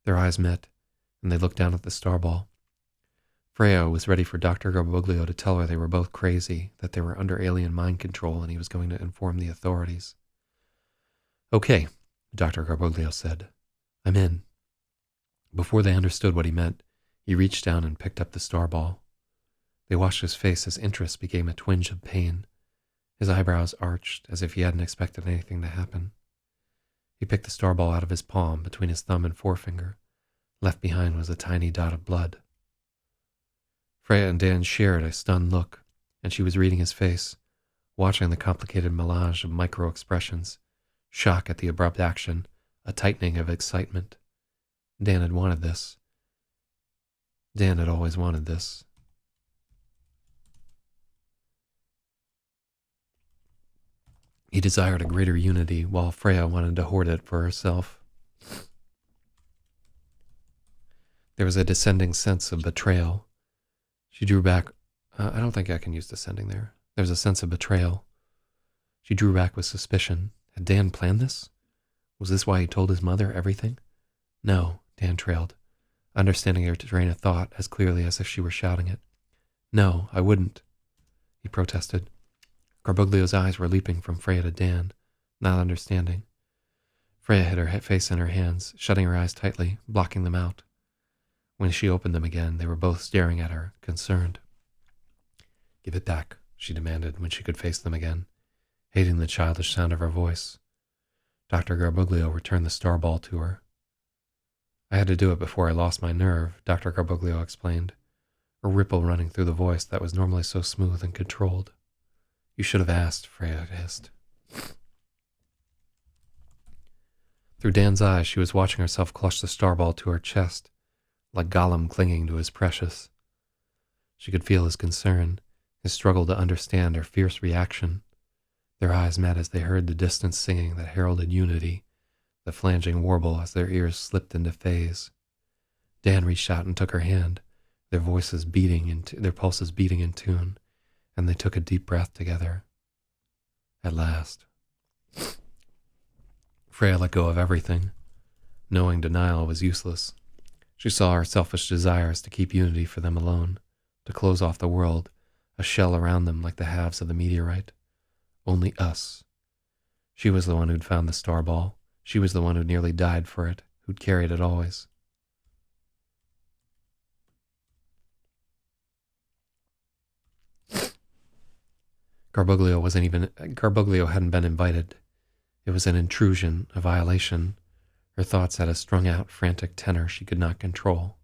Their eyes met, and they looked down at the starball. Freya was ready for Dr. Garboglio to tell her they were both crazy, that they were under alien mind control, and he was going to inform the authorities. Okay, Dr. Garboglio said. I'm in. Before they understood what he meant, he reached down and picked up the starball. They watched his face as interest became a twinge of pain. His eyebrows arched as if he hadn't expected anything to happen. He picked the starball out of his palm between his thumb and forefinger. Left behind was a tiny dot of blood. Freya and Dan shared a stunned look, and she was reading his face, watching the complicated melange of micro-expressions, shock at the abrupt action, a tightening of excitement. Dan had wanted this. Dan had always wanted this. He desired a greater unity, while Freya wanted to hoard it for herself. There was a descending sense of betrayal. She drew back. I don't think I can use descending there. There was a sense of betrayal. She drew back with suspicion. Had Dan planned this? Was this why he told his mother everything? No, Dan trailed, understanding her train of thought as clearly as if she were shouting it. No, I wouldn't, he protested. Garboglio's eyes were leaping from Freya to Dan, not understanding. Freya hid her face in her hands, shutting her eyes tightly, blocking them out. When she opened them again, they were both staring at her, concerned. Give it back, she demanded when she could face them again, hating the childish sound of her voice. Dr. Garboglio returned the starball to her. I had to do it before I lost my nerve, Dr. Garboglio explained, a ripple running through the voice that was normally so smooth and controlled. You should have asked, Freya hissed. Through Dan's eyes, she was watching herself clutch the starball to her chest, like Gollum clinging to his precious. She could feel his concern, his struggle to understand her fierce reaction. Their eyes met as they heard the distant singing that heralded unity, the flanging warble as their ears slipped into phase. Dan reached out and took her hand, their pulses beating in tune, and they took a deep breath together. At last. Freya let go of everything, knowing denial was useless. She saw her selfish desires to keep unity for them alone, to close off the world, a shell around them like the halves of the meteorite. Only us. She was the one who'd found the starball. She was the one who nearly died for it, who'd carried it always. Garboglio hadn't been invited. It was an intrusion, a violation. Her thoughts had a strung-out, frantic tenor she could not control.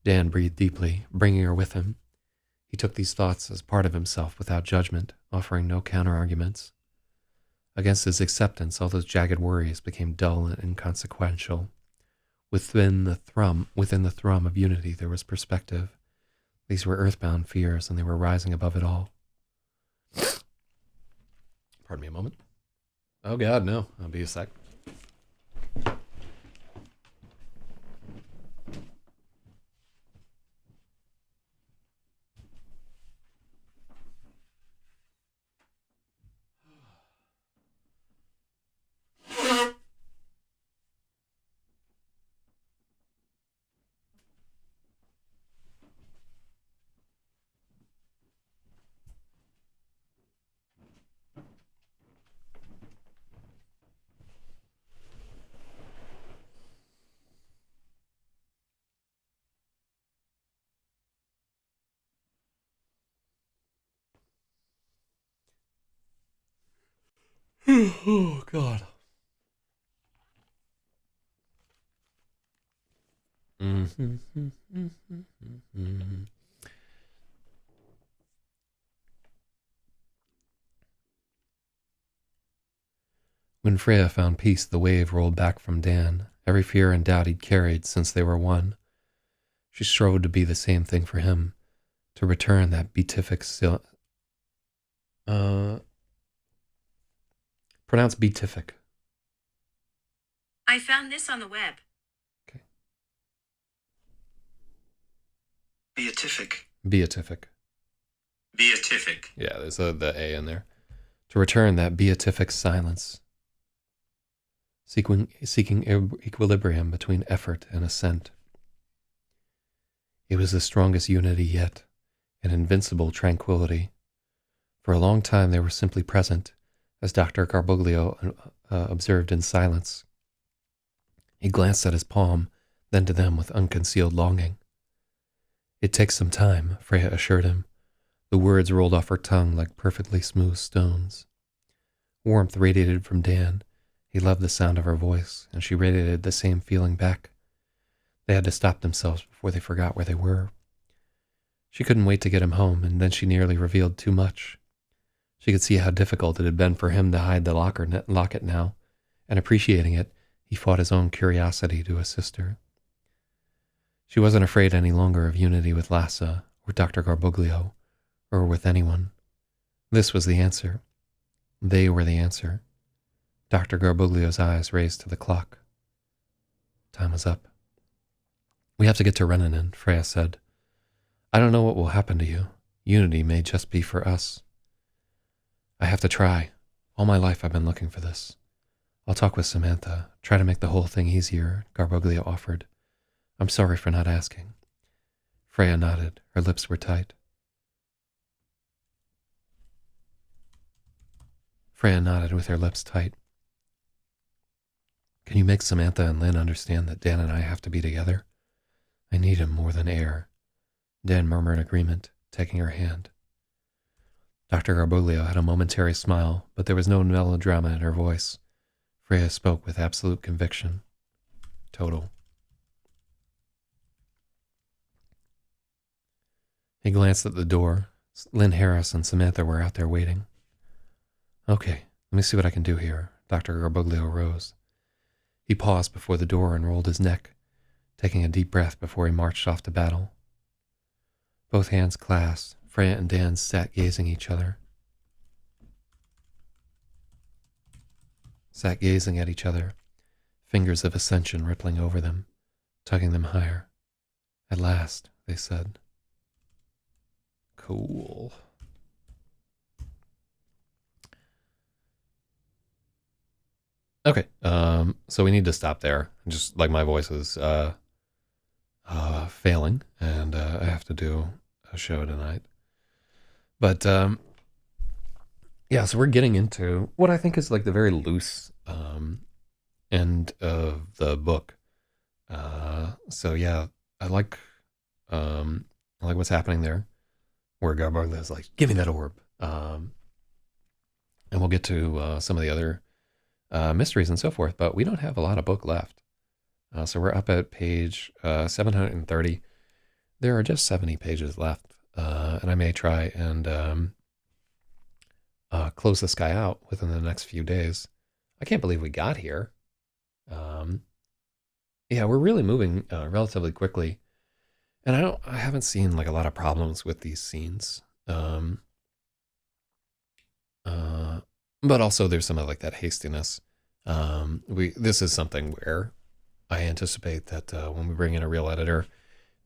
Dan breathed deeply, bringing her with him. He took these thoughts as part of himself without judgment, offering no counter-arguments. Against his acceptance, all those jagged worries became dull and inconsequential. Within the thrum of unity there was perspective. These were earthbound fears, and they were rising above it all. Pardon me a moment. Oh God, no. I'll be a sec. Oh God. When Freya found peace, the wave rolled back from Dan, every fear and doubt he'd carried since they were one. She strove to be the same thing for him, to return that beatific pronounce beatific. I found this on the web. Beatific. Beatific. Beatific. Yeah, there's the A in there. To return that beatific silence, seeking equilibrium between effort and assent. It was the strongest unity yet, an invincible tranquility. For a long time they were simply present, as Dr. Garbuglio observed in silence. He glanced at his palm, then to them with unconcealed longing. It takes some time, Freya assured him. The words rolled off her tongue like perfectly smooth stones. Warmth radiated from Dan. He loved the sound of her voice, and she radiated the same feeling back. They had to stop themselves before they forgot where they were. She couldn't wait to get him home, and then she nearly revealed too much. She could see how difficult it had been for him to hide the locket now, and appreciating it, he fought his own curiosity to assist her. She wasn't afraid any longer of unity with Lassa, or Dr. Garbuglio, or with anyone. This was the answer. They were the answer. Dr. Garbuglio's eyes raised to the clock. Time was up. We have to get to Reninen, Freya said. I don't know what will happen to you. Unity may just be for us. I have to try. All my life I've been looking for this. I'll talk with Samantha, try to make the whole thing easier, Garbuglio offered. I'm sorry for not asking. Freya nodded. Her lips were tight. Freya nodded with her lips tight. Can you make Samantha and Lynn understand that Dan and I have to be together? I need him more than air. Dan murmured agreement, taking her hand. Dr. Garbuglio had a momentary smile, but there was no melodrama in her voice. Freya spoke with absolute conviction. Total. He glanced at the door. Lynn Harris and Samantha were out there waiting. Okay, let me see what I can do here. Dr. Garbuglio rose. He paused before the door and rolled his neck, taking a deep breath before he marched off to battle. Both hands clasped, Freya and Dan sat gazing at each other. Fingers of ascension rippling over them, tugging them higher. At last, they said. Cool. Okay, so we need to stop there. Just like my voice is failing, and I have to do a show tonight. But yeah, so we're getting into what I think is like the very loose end of the book. So yeah, I like what's happening there, where Garbuglio is like, "Give me that orb," and we'll get to some of the other mysteries and so forth. But we don't have a lot of book left, so we're up at page 730. There are just 70 pages left, and I may try and close this guy out within the next few days. I can't believe we got here. Yeah, we're really moving relatively quickly, and I haven't seen like a lot of problems with these scenes. But also there's some of like that hastiness. This is something where I anticipate that when we bring in a real editor,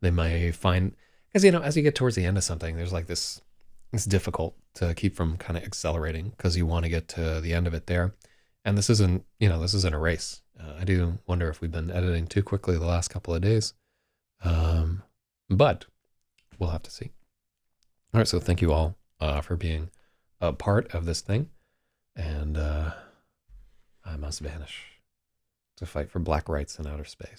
they may find, because as you get towards the end of something, there's like this. It's difficult to keep from kind of accelerating because you want to get to the end of it there, and this isn't a race. I do wonder if we've been editing too quickly the last couple of days, but we'll have to see. All right, so thank you all for being a part of this thing, and I must vanish to fight for black rights in outer space.